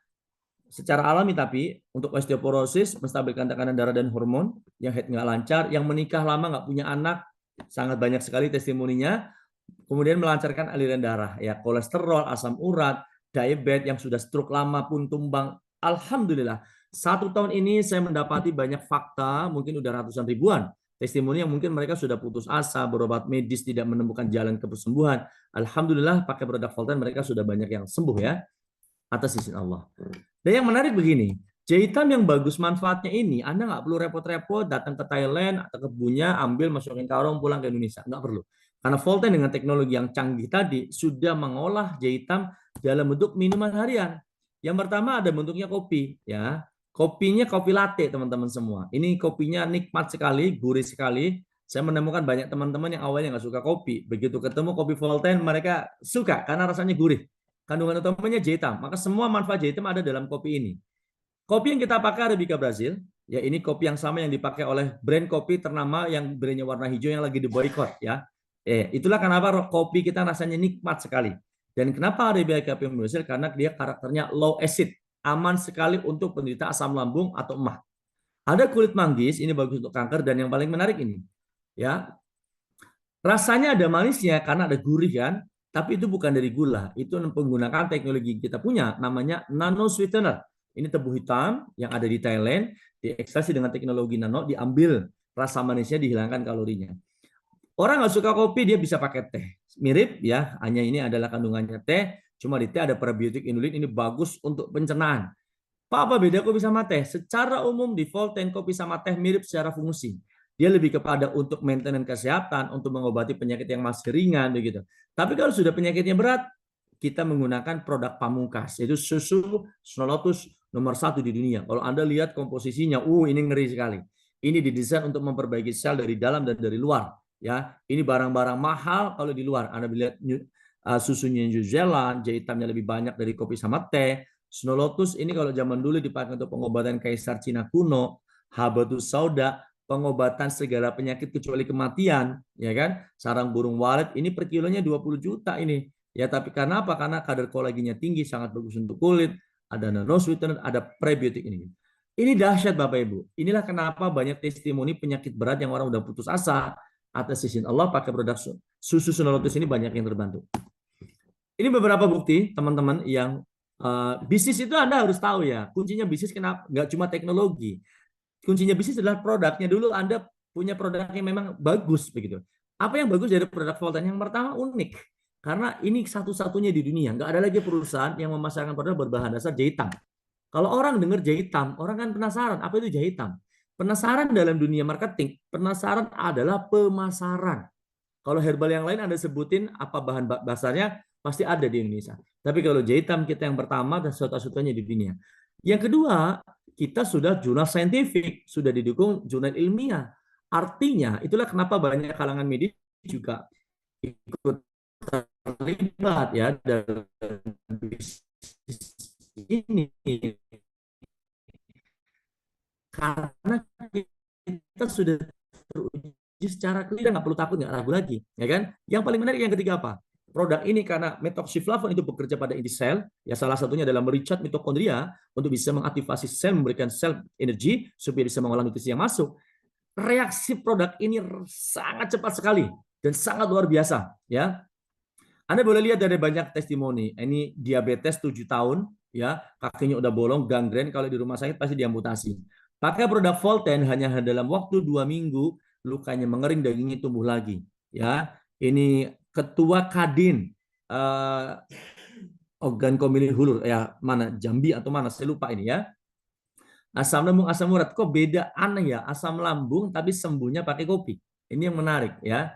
Secara alami tapi untuk osteoporosis menstabilkan tekanan darah dan hormon, yang head nggak lancar, yang menikah lama nggak punya anak, sangat banyak sekali testimoninya. Kemudian melancarkan aliran darah, ya kolesterol, asam urat, diabetes yang sudah stroke lama pun tumbang. Alhamdulillah, 1 tahun ini saya mendapati banyak fakta, mungkin udah ratusan ribuan testimoni yang mungkin mereka sudah putus asa, berobat medis tidak menemukan jalan ke kesembuhan. Alhamdulillah pakai produk Voltan mereka sudah banyak yang sembuh ya atas izin Allah. Dan yang menarik begini, jahitam yang bagus manfaatnya ini, Anda nggak perlu repot-repot datang ke Thailand atau ke kebunnya, ambil, masukin karung, pulang ke Indonesia. Nggak perlu. Karena Volten dengan teknologi yang canggih tadi, sudah mengolah jahitam dalam bentuk minuman harian. Yang pertama ada bentuknya kopi. Ya, kopinya kopi latte, teman-teman semua. Ini kopinya nikmat sekali, gurih sekali. Saya menemukan banyak teman-teman yang awalnya nggak suka kopi. Begitu ketemu kopi Volten, mereka suka karena rasanya gurih. Kandungan utamanya jahitam. Maka semua manfaat jahitam ada dalam kopi ini. Kopi yang kita pakai Arabica Brazil, ya ini kopi yang sama yang dipakai oleh brand kopi ternama yang brandnya warna hijau yang lagi diboykot ya. Itulah kenapa kopi kita rasanya nikmat sekali. Dan kenapa Arabica Brazil? Karena dia karakternya low acid, aman sekali untuk penderita asam lambung atau emah. Ada kulit manggis, ini bagus untuk kanker dan yang paling menarik ini, ya rasanya ada manisnya karena ada gurih kan, tapi itu bukan dari gula, itu menggunakan teknologi kita punya namanya nano sweetener. Ini tebu hitam yang ada di Thailand, diekstraksi dengan teknologi nano, diambil rasa manisnya, dihilangkan kalorinya. Orang nggak suka kopi dia bisa pakai teh, mirip ya, hanya ini adalah kandungannya teh, cuma di teh ada prebiotik inulin, ini bagus untuk pencernaan. Apa beda kopi sama teh? Secara umum di Volten kopi sama teh mirip secara fungsi. Dia lebih kepada untuk maintenance kesehatan, untuk mengobati penyakit yang masih ringan begitu. Tapi kalau sudah penyakitnya berat, kita menggunakan produk pamungkas, yaitu susu Snolotus nomor 1 di dunia. Kalau Anda lihat komposisinya, ini ngeri sekali. Ini didesain untuk memperbaiki sel dari dalam dan dari luar. Ya, ini barang-barang mahal kalau di luar. Anda lihat susunya New Zealand, jahitamnya lebih banyak dari kopi sama teh. Snow Lotus ini kalau zaman dulu dipakai untuk pengobatan kaisar Cina kuno, habatus sauda, pengobatan segala penyakit kecuali kematian, ya kan? Sarang burung walet ini per kilonya 20 juta ini. Ya, tapi karena apa? Karena kadar kolagennya tinggi, sangat bagus untuk kulit, ada nano sweetener, ada prebiotik ini. Ini dahsyat Bapak Ibu. Inilah kenapa banyak testimoni penyakit berat yang orang udah putus asa atas izin Allah pakai produk susu Snow Lotus ini banyak yang terbantu. Ini beberapa bukti teman-teman yang bisnis itu Anda harus tahu ya. Kuncinya bisnis kenapa? Nggak cuma teknologi. Kuncinya bisnis adalah produknya. Dulu Anda punya produk yang memang bagus begitu. Apa yang bagus dari produk Voltan? Yang pertama unik. Karena ini satu-satunya di dunia. Nggak ada lagi perusahaan yang memasarkan produk berbahan dasar jahitam. Kalau orang dengar jahitam, orang kan penasaran. Apa itu jahitam? Penasaran dalam dunia marketing. Penasaran adalah pemasaran. Kalau herbal yang lain Anda sebutin apa bahan dasarnya, pasti ada di Indonesia. Tapi kalau jahitam kita yang pertama dan satu-satunya di dunia. Yang kedua, kita sudah jurnal saintifik, sudah didukung jurnal ilmiah. Artinya, itulah kenapa banyak kalangan medis juga ikut terlibat ya dalam ini. Karena kita sudah teruji secara clear, nggak perlu takut, nggak ragu lagi, ya kan? Yang paling menarik yang ketiga apa? Produk ini karena metoxiflavon itu bekerja pada inti sel, ya salah satunya adalah merecharge mitokondria untuk bisa mengaktifasi sel, memberikan sel energi supaya bisa mengolah nutrisi yang masuk. Reaksi produk ini sangat cepat sekali dan sangat luar biasa, ya. Anda boleh lihat dari banyak testimoni. Ini diabetes 7 tahun, ya, kakinya udah bolong, gangren, kalau di rumah sakit pasti diamputasi. Pakai produk Volten hanya dalam waktu 2 minggu lukanya mengering, dagingnya tumbuh lagi, ya. Ini ketua Kadin organ komili hulur ya, mana Jambi atau mana saya lupa ini ya. Asam lambung, asam urat, kok beda, aneh ya, asam lambung tapi sembuhnya pakai kopi. Ini yang menarik ya.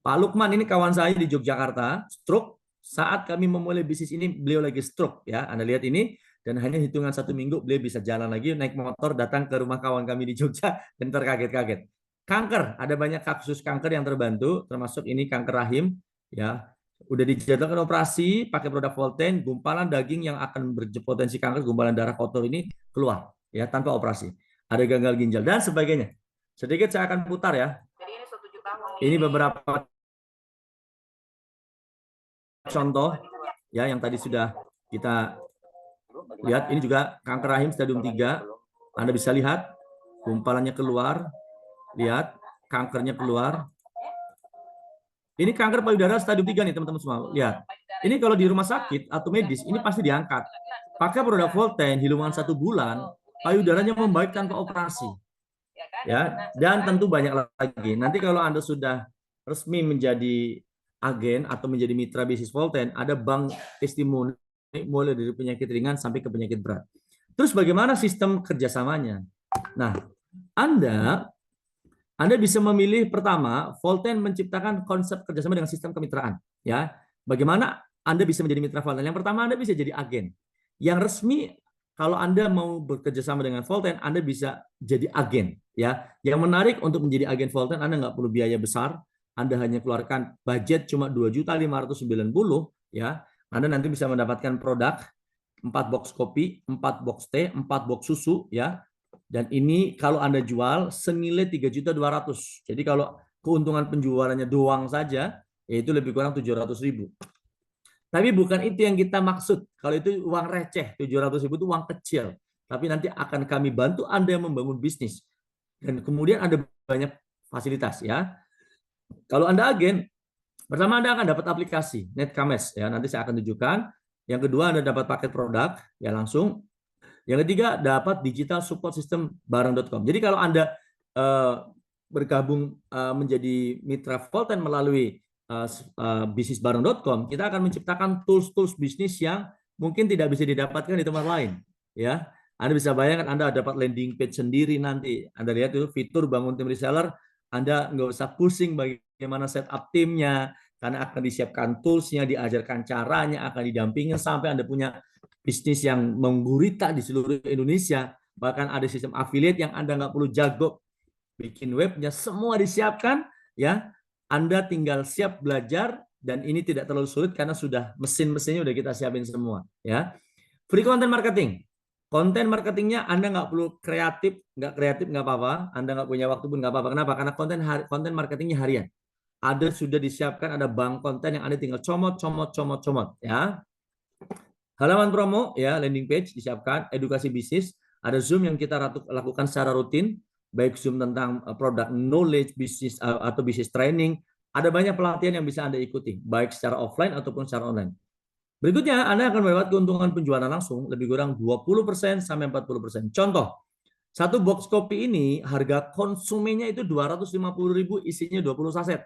Pak Lukman ini kawan saya di Yogyakarta, stroke. Saat kami memulai bisnis ini beliau lagi stroke ya. Anda lihat ini, dan hanya hitungan 1 minggu beliau bisa jalan lagi, naik motor datang ke rumah kawan kami di Jogja dan terkaget-kaget. Kanker, ada banyak kasus kanker yang terbantu, termasuk ini kanker rahim ya. udah dijadwalkan operasi pakai produk Volten, gumpalan daging yang akan berpotensi kanker, gumpalan darah kotor ini keluar ya tanpa operasi. Ada gagal ginjal dan sebagainya. Sedikit saya akan putar ya. Ini beberapa contoh ya yang tadi sudah kita lihat. Ini juga kanker rahim stadium 3. Anda bisa lihat gumpalannya keluar. Lihat kankernya keluar. Ini kanker payudara stadium 3 nih teman-teman semua. Lihat. Ini kalau di rumah sakit atau medis ini pasti diangkat. Pakai produk Volten hitungan 1 bulan, payudaranya membaik tanpa operasi. Ya, dan tentu banyak lagi. Nanti kalau Anda sudah resmi menjadi agen atau menjadi mitra bisnis Volten, ada bank testimoni mulai dari penyakit ringan sampai ke penyakit berat. Terus bagaimana sistem kerjasamanya? Nah, Anda bisa memilih pertama, Volten menciptakan konsep kerjasama dengan sistem kemitraan. Ya, bagaimana Anda bisa menjadi mitra Volten? Yang pertama, Anda bisa jadi agen. Yang resmi, kalau Anda mau bekerjasama dengan Volten, Anda bisa jadi agen. Ya, yang menarik untuk menjadi agen Volten, Anda nggak perlu biaya besar. Anda hanya keluarkan budget cuma 2.590. Ya, Anda nanti bisa mendapatkan produk 4 box kopi, 4 box teh, 4 box susu. Ya, dan ini kalau Anda jual senilai 3.200.000. Jadi kalau keuntungan penjualannya doang saja, yaitu lebih kurang 700.000. Tapi bukan itu yang kita maksud. Kalau itu uang receh, 700.000 itu uang kecil. Tapi nanti akan kami bantu Anda membangun bisnis. Dan kemudian ada banyak fasilitas ya. Kalau Anda agen, pertama Anda akan dapat aplikasi Netcames ya. Nanti saya akan tunjukkan. Yang kedua Anda dapat paket produk ya langsung. Yang ketiga, dapat digital support system bareng.com. Jadi kalau Anda bergabung menjadi mitra Volten melalui bisnis bareng.com, kita akan menciptakan tools-tools bisnis yang mungkin tidak bisa didapatkan di tempat lain. Ya, Anda bisa bayangkan Anda dapat landing page sendiri nanti. Anda lihat itu fitur bangun tim reseller, Anda nggak usah pusing bagaimana setup timnya, karena akan disiapkan toolsnya, diajarkan caranya, akan didampingin sampai Anda punya bisnis yang menggurita di seluruh Indonesia. Bahkan ada sistem affiliate yang Anda nggak perlu jago bikin webnya, semua disiapkan ya. Anda tinggal siap belajar dan ini tidak terlalu sulit karena sudah mesin-mesinnya udah kita siapin semua ya. Free content marketing. Konten marketingnya Anda nggak perlu kreatif nggak apa-apa. Anda nggak punya waktu pun nggak apa-apa. Kenapa? Karena konten marketingnya harian. Ada sudah disiapkan, ada bank konten yang Anda tinggal comot ya. Halaman promo ya, landing page disiapkan, edukasi bisnis, ada Zoom yang kita lakukan secara rutin, baik Zoom tentang produk knowledge bisnis atau bisnis training. Ada banyak pelatihan yang bisa Anda ikuti, baik secara offline ataupun secara online. Berikutnya, Anda akan mendapat keuntungan penjualan langsung lebih kurang 20% sampai 40%. Contoh, satu box kopi ini harga konsumennya itu 250.000, isinya 20 saset.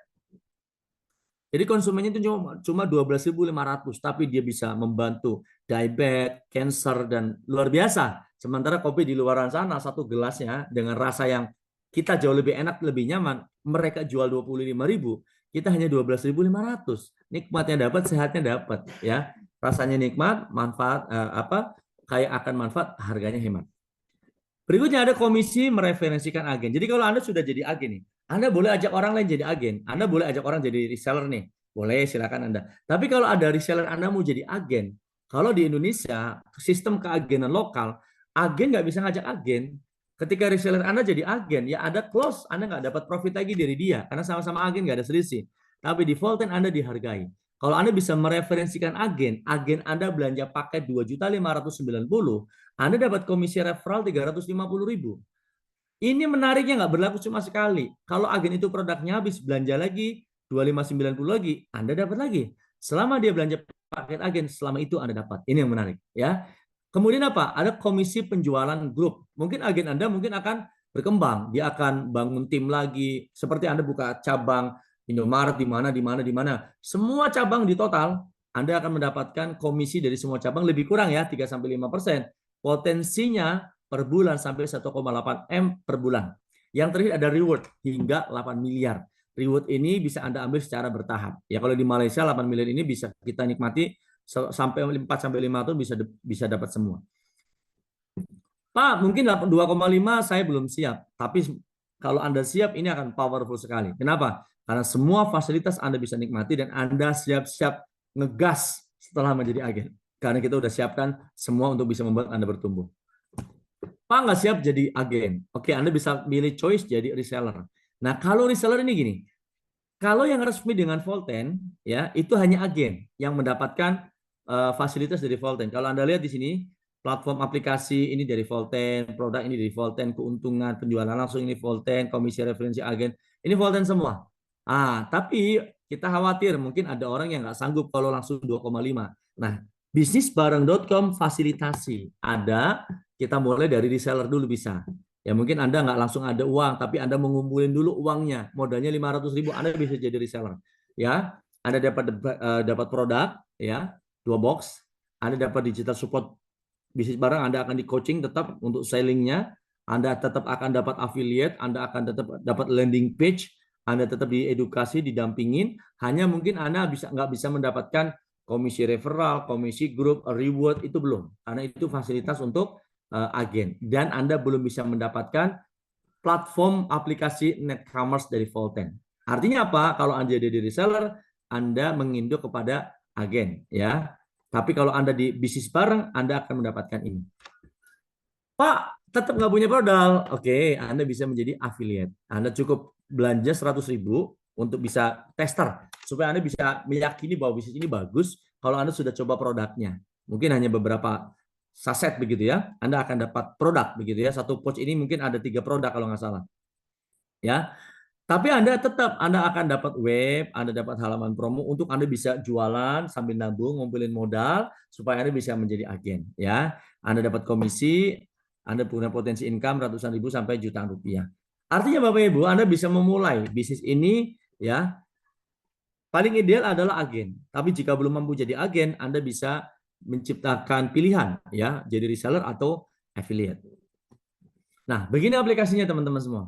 Jadi konsumennya itu cuma 12.500, tapi dia bisa membantu diabetes, cancer, dan luar biasa. Sementara kopi di luar sana, satu gelasnya dengan rasa yang kita jauh lebih enak, lebih nyaman, mereka jual 25.000, kita hanya 12.500. Nikmatnya dapat, sehatnya dapat, ya. Rasanya nikmat, manfaat kaya akan manfaat, harganya hemat. Berikutnya ada komisi mereferensikan agen. Jadi kalau Anda sudah jadi agen nih, Anda boleh ajak orang lain jadi agen. Anda boleh ajak orang jadi reseller nih. Boleh, silakan Anda. Tapi kalau ada reseller Anda mau jadi agen, kalau di Indonesia sistem keagenan lokal, agen nggak bisa ngajak agen. Ketika reseller Anda jadi agen, ya ada close, Anda nggak dapat profit lagi dari dia karena sama-sama agen nggak ada selisih. Tapi di Volten Anda dihargai. Kalau Anda bisa mereferensikan agen Anda belanja paket 2.590.000, Anda dapat komisi referral 350.000. Ini menariknya nggak berlaku cuma sekali. Kalau agen itu produknya habis, belanja lagi 2590 lagi, Anda dapat lagi. Selama dia belanja paket agen, selama itu Anda dapat. Ini yang menarik, ya. Kemudian apa? Ada komisi penjualan grup. Mungkin agen Anda mungkin akan berkembang, dia akan bangun tim lagi. Seperti Anda buka cabang Indomaret di mana. Semua cabang di total, Anda akan mendapatkan komisi dari semua cabang lebih kurang ya 3-5%. Potensinya per bulan sampai 1,8 M per bulan. Yang terakhir ada reward hingga 8 miliar. Reward ini bisa Anda ambil secara bertahap. Ya kalau di Malaysia 8 miliar ini bisa kita nikmati sampai 4-5 tahun bisa dapat semua. Pak, mungkin 2,5 saya belum siap. Tapi kalau Anda siap ini akan powerful sekali. Kenapa? Karena semua fasilitas Anda bisa nikmati dan Anda siap-siap ngegas setelah menjadi agen. Karena kita udah siapkan semua untuk bisa membuat Anda bertumbuh. Pak nggak siap jadi agen. Oke, Anda bisa pilih choice jadi reseller. Nah, kalau reseller ini gini, kalau yang resmi dengan Volten, ya itu hanya agen yang mendapatkan fasilitas dari Volten. Kalau Anda lihat di sini, platform aplikasi ini dari Volten, produk ini dari Volten, keuntungan penjualan langsung ini Volten, komisi referensi agen, ini Volten semua. Tapi kita khawatir mungkin ada orang yang nggak sanggup kalau langsung 2,5. Nah, bisnisbareng.com fasilitasi. Ada, kita mulai dari reseller dulu bisa. Ya mungkin Anda nggak langsung ada uang, tapi Anda mengumpulin dulu uangnya. Modalnya 500.000, Anda bisa jadi reseller. Ya, Anda dapat produk, ya 2 box. Anda dapat digital support bisnis bareng, Anda akan di coaching tetap untuk sellingnya. Anda tetap akan dapat affiliate, Anda akan tetap dapat landing page, Anda tetap diedukasi, didampingin. Hanya mungkin Anda nggak bisa mendapatkan komisi referral, komisi grup, reward, itu belum. Karena itu fasilitas untuk agen. Dan Anda belum bisa mendapatkan platform aplikasi Netcommerce dari Volten. Artinya apa? Kalau Anda jadi reseller, Anda menginduk kepada agen, ya. Tapi kalau Anda di bisnis bareng, Anda akan mendapatkan ini. Pak, tetap nggak punya modal. Oke, Anda bisa menjadi affiliate. Anda cukup belanja 100.000 untuk bisa tester. Supaya Anda bisa meyakini bahwa bisnis ini bagus kalau Anda sudah coba produknya. Mungkin hanya beberapa saset begitu ya. Anda akan dapat produk begitu ya. Satu pouch ini mungkin ada 3 produk kalau nggak salah. Ya, tapi Anda akan dapat web, Anda dapat halaman promo untuk Anda bisa jualan sambil nabung, ngumpulin modal supaya Anda bisa menjadi agen, ya. Anda dapat komisi, Anda punya potensi income ratusan ribu sampai jutaan rupiah. Artinya Bapak Ibu, Anda bisa memulai bisnis ini, ya. Paling ideal adalah agen. Tapi jika belum mampu jadi agen, Anda bisa menciptakan pilihan, ya, jadi reseller atau affiliate. Nah, begini aplikasinya teman-teman semua.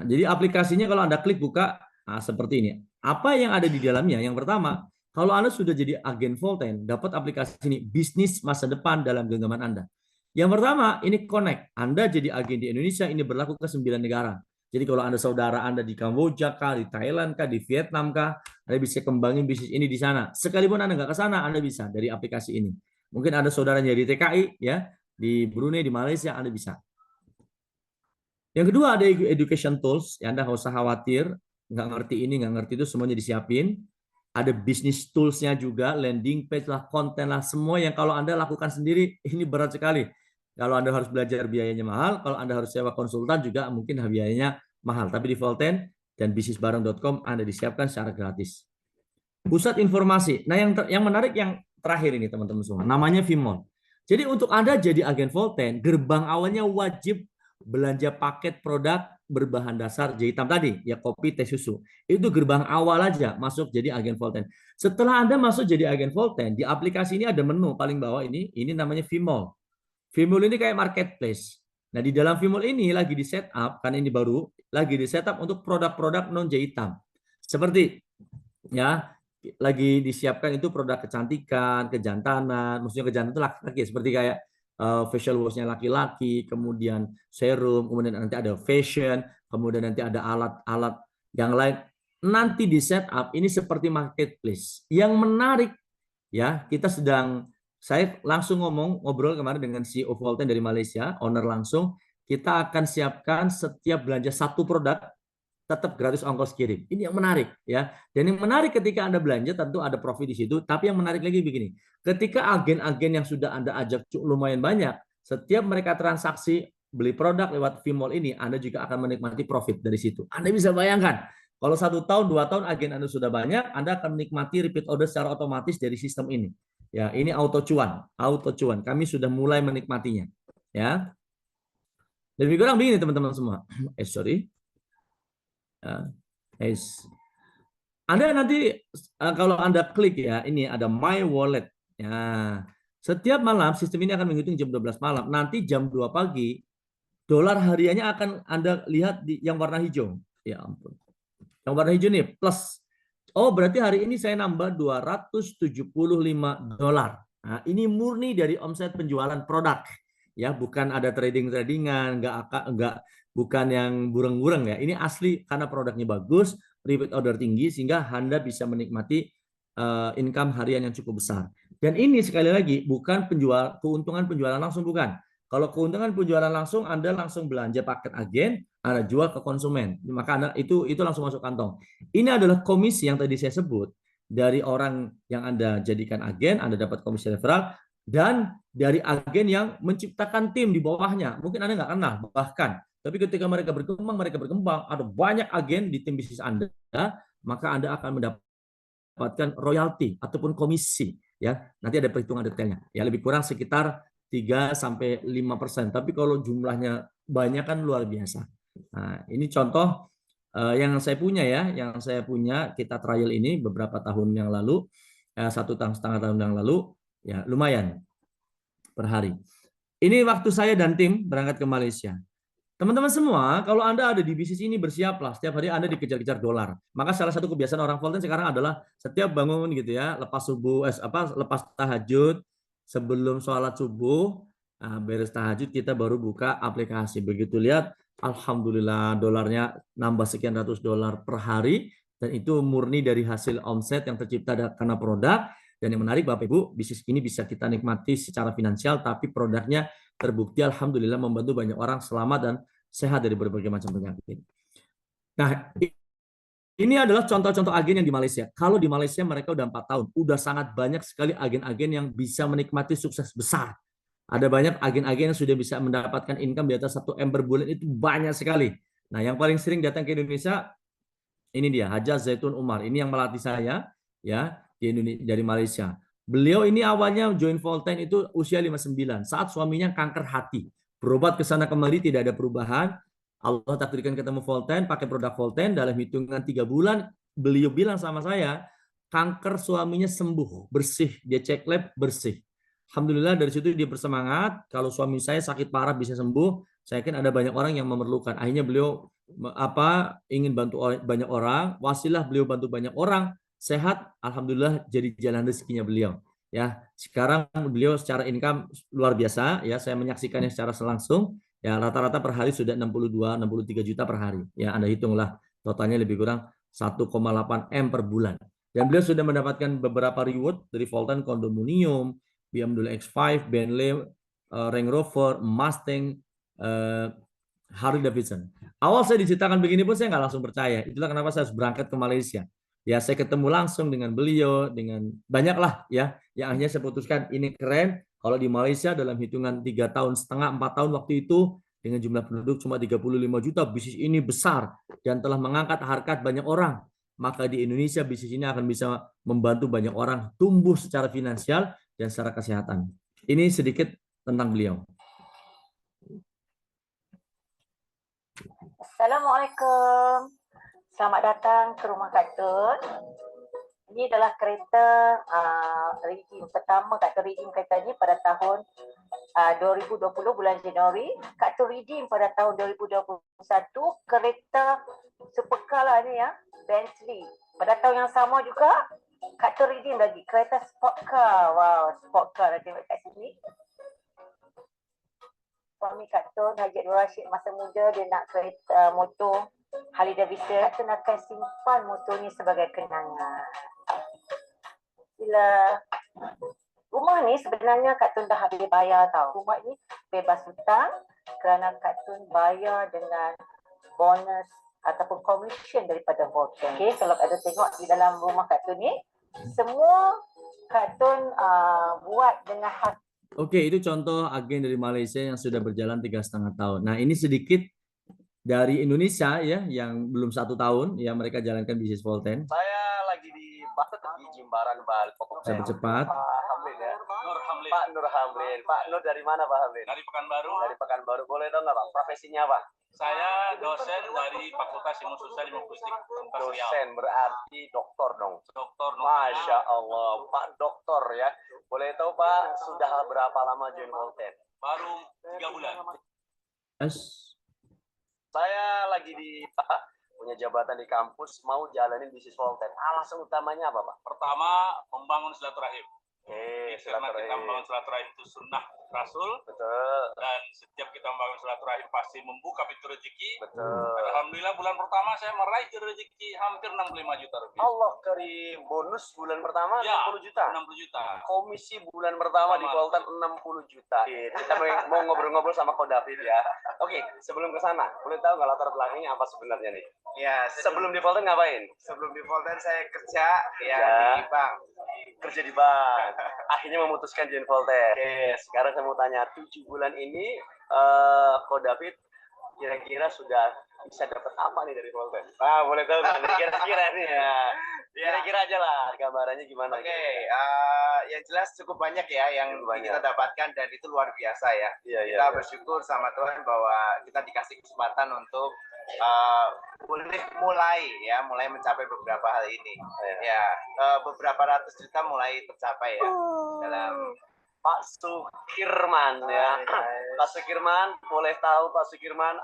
Jadi aplikasinya kalau Anda klik buka seperti ini. Apa yang ada di dalamnya? Yang pertama, kalau Anda sudah jadi agen Volten, dapat aplikasi ini bisnis masa depan dalam genggaman Anda. Yang pertama, ini connect. Anda jadi agen di Indonesia, ini berlaku ke 9 negara. Jadi kalau Anda saudara Anda di Kamboja kah, di Thailand kah, di Vietnam kah, Anda bisa kembangin bisnis ini di sana. Sekalipun Anda nggak ke sana, Anda bisa dari aplikasi ini. Mungkin ada saudaranya di TKI, ya, di Brunei, di Malaysia, Anda bisa. Yang kedua ada education tools, ya Anda nggak usah khawatir, nggak ngerti ini, nggak ngerti itu, semuanya disiapin. Ada business tools-nya juga, landing page lah, konten lah, semua yang kalau Anda lakukan sendiri, ini berat sekali. Kalau Anda harus belajar biayanya mahal, kalau Anda harus sewa konsultan juga mungkin biayanya mahal. Tapi di Volten dan bisnisbareng.com Anda disiapkan secara gratis. Pusat informasi. Nah yang menarik yang terakhir ini teman-teman semua, namanya Vimol. Jadi untuk Anda jadi agen Volten, gerbang awalnya wajib belanja paket produk berbahan dasar jahitam tadi, ya kopi, teh, susu. Itu gerbang awal aja masuk jadi agen Volten. Setelah Anda masuk jadi agen Volten, di aplikasi ini ada menu paling bawah ini namanya Vimol. Vimol ini kayak marketplace. Nah, di dalam Vimol ini lagi di setup, kan ini baru, lagi di setup untuk produk-produk non jahitam. Seperti ya, lagi disiapkan itu produk kecantikan, kejantanan, maksudnya kejantanan itu laki-laki seperti kayak facial wash-nya laki-laki, kemudian serum, kemudian nanti ada fashion, kemudian nanti ada alat-alat yang lain. Nanti di setup ini seperti marketplace. Yang menarik ya, saya langsung ngobrol kemarin dengan CEO Volten dari Malaysia, owner langsung, kita akan siapkan setiap belanja satu produk tetap gratis ongkos kirim. Ini yang menarik ya. Dan yang menarik ketika Anda belanja tentu ada profit di situ, tapi yang menarik lagi begini. Ketika agen-agen yang sudah Anda ajak lumayan banyak, setiap mereka transaksi beli produk lewat Vimol ini, Anda juga akan menikmati profit dari situ. Anda bisa bayangkan, kalau 1 tahun, 2 tahun agen Anda sudah banyak, Anda akan menikmati repeat order secara otomatis dari sistem ini. Ya, ini auto cuan. Kami sudah mulai menikmatinya. Ya. Lebih kurang begini teman-teman semua. Sorry. Anda nanti kalau Anda klik ya, ini ada My Wallet. Ya, setiap malam sistem ini akan menghitung jam 12 malam. Nanti jam 2 pagi dolar hariannya akan Anda lihat di yang warna hijau. Ya ampun. Yang warna hijau nih plus. Oh, berarti hari ini saya nambah $275. Nah, ini murni dari omset penjualan produk. Ya, bukan ada trading-tradingan, enggak bukan yang bureng-bureng ya. Ini asli karena produknya bagus, repeat order tinggi sehingga Anda bisa menikmati income harian yang cukup besar. Dan ini sekali lagi bukan keuntungan penjualan langsung, bukan. Kalau keuntungan penjualan langsung, Anda langsung belanja paket agen, Anda jual ke konsumen, maka Anda itu langsung masuk kantong. Ini adalah komisi yang tadi saya sebut dari orang yang Anda jadikan agen, Anda dapat komisi referral, dan dari agen yang menciptakan tim di bawahnya. Mungkin Anda nggak kenal, bahkan. Tapi ketika mereka berkembang, ada banyak agen di tim bisnis Anda, maka Anda akan mendapatkan royalti ataupun komisi. Ya, nanti ada perhitungan detailnya. Ya, lebih kurang sekitar 3-5%. Tapi kalau jumlahnya banyak kan luar biasa. Nah, ini contoh yang saya punya ya, kita trial ini beberapa tahun yang lalu, 1,5 tahun yang lalu, ya lumayan per hari. Ini waktu saya dan tim berangkat ke Malaysia. Teman-teman semua, kalau Anda ada di bisnis ini, bersiaplah. Setiap hari Anda dikejar-kejar dolar. Maka salah satu kebiasaan orang Volten sekarang adalah setiap bangun gitu ya, lepas subuh, lepas tahajud, sebelum sholat subuh, beres tahajud kita baru buka aplikasi. Begitu lihat, alhamdulillah dolarnya nambah sekian ratus dolar per hari, dan itu murni dari hasil omset yang tercipta karena produk. Dan yang menarik Bapak Ibu, bisnis ini bisa kita nikmati secara finansial, tapi produknya terbukti alhamdulillah membantu banyak orang selamat dan sehat dari berbagai macam penyakit. Nah, ini adalah contoh-contoh agen yang di Malaysia. Kalau di Malaysia mereka udah 4 tahun, udah sangat banyak sekali agen-agen yang bisa menikmati sukses besar. Ada banyak agen-agen yang sudah bisa mendapatkan income di atas 1 M per bulan, itu banyak sekali. Nah, yang paling sering datang ke Indonesia, ini dia, Haja Zaitun Umar. Ini yang melatih saya ya di Indonesia, dari Malaysia. Beliau ini awalnya join Volten itu usia 59 saat suaminya kanker hati. Berobat ke sana kemari tidak ada perubahan. Allah takdirkan ketemu Volten, pakai produk Volten, dalam hitungan 3 bulan beliau bilang sama saya, kanker suaminya sembuh, bersih. Dia cek lab, bersih. Alhamdulillah dari situ dia bersemangat, kalau suami saya sakit parah bisa sembuh, saya yakin ada banyak orang yang memerlukan. Akhirnya beliau ingin bantu banyak orang, wasilah beliau bantu banyak orang, sehat, alhamdulillah jadi jalan rezekinya beliau. Ya, sekarang beliau secara income luar biasa ya, saya menyaksikannya secara langsung. Ya, rata-rata per hari sudah 62-63 juta per hari. Ya, Anda hitunglah totalnya lebih kurang 1,8 M per bulan. Dan beliau sudah mendapatkan beberapa reward dari Volten, kondominium, BMW X5, Bentley, Range Rover, Mustang, Harley Davidson. Awal saya diceritakan begini pun saya nggak langsung percaya. Itulah kenapa saya harus berangkat ke Malaysia. Ya, saya ketemu langsung dengan beliau, dengan banyaklah ya, yang akhirnya saya putuskan ini keren. Kalau di Malaysia dalam hitungan 3,5 tahun, 4 tahun waktu itu, dengan jumlah penduduk cuma 35 juta, bisnis ini besar dan telah mengangkat harkat banyak orang. Maka di Indonesia bisnis ini akan bisa membantu banyak orang tumbuh secara finansial dan secara kesehatan. Ini sedikit tentang beliau. Assalamualaikum. Selamat datang ke rumah Kak Tun. Ini adalah kereta redeem pertama Kak Tun redeem kereta ni pada tahun 2020 bulan Januari. Kak Tun redeem pada tahun 2021 kereta supercar lah ni ya, Bentley. Pada tahun yang sama juga Kak Tun redeem lagi kereta sport car. Wow, sport car dah tengok kat sini. Suami Kak Tun, Haji Abdul Rashid, masa muda dia nak kereta motor Harley Davidson. Kak Tun akan simpan motor ni sebagai kenangan. Bila rumah ni sebenarnya Kak Tun dah habis bayar tau. Rumah ni bebas hutang kerana Kak Tun bayar dengan bonus ataupun commission daripada Volten. Okay, kalau ada tengok di dalam rumah Kak Tun ni, semua Kak Tun buat dengan hati. Oke, itu contoh agen dari Malaysia yang sudah berjalan 3,5 tahun. Nah, ini sedikit dari Indonesia ya, yang belum 1 tahun, ya mereka jalankan bisnis Volten. Saya lagi di Jimbaran, Bali. Saya bercepat. Pak Hamlin ya. Pak Nur Hamlin. Pak Nur dari mana Pak Hamlin? Dari Pekanbaru. Dari Pekanbaru. Boleh dong nggak Pak? Profesinya apa? Saya dosen dari Fakultas Ilmu Sosial Linguistik Universitas Riau. Dosen berarti doktor dong. Doktor. Masya Allah, Pak Doktor ya. Boleh tahu Pak sudah berapa lama join Volten? Baru 3 bulan. Saya lagi di Pak punya jabatan di kampus, mau jalanin bisnis Volten. Alasan utamanya apa Pak? Pertama, membangun silaturahim. Oke, Karena kita silaturahim. membangun silaturahim itu sunnah Rasul, Betul, dan setiap kita membangun silaturahim pasti membuka pintu rezeki. betul. Alhamdulillah bulan pertama saya meraih rezeki hampir 65 juta rupiah. Allah karim, bonus bulan pertama Ya, 60 juta. 60 juta. Komisi bulan pertama di Poltan 60 juta. Kita mau ngobrol-ngobrol sama Ko David ya. Oke, sebelum ke sana, boleh tahu nggak latar belakangnya apa sebenarnya nih? Ya, Sebelum di Poltan ngapain? sebelum di Polten saya kerja ya Ya. di bank. Kerja di bank. Akhirnya memutuskan join Poltan. Oke, sekarang saya mau tanya, 7 bulan ini Ko David kira-kira sudah bisa dapat apa nih dari Poltan? Ah, boleh tahu nggak? Kira-kira nih ya. Kira-kira aja lah gambarannya gimana. Oke, yang jelas cukup banyak ya yang Cukup banyak. kita dapatkan dan itu luar biasa ya. Iya, iya. Kita iya. bersyukur sama Tuhan bahwa kita dikasih kesempatan untuk boleh mulai mencapai beberapa hal ini. Ya, beberapa ratus juta mulai tercapai ya dalam Pak Sukirman ya. Pak Sukirman, boleh tahu Pak Sukirman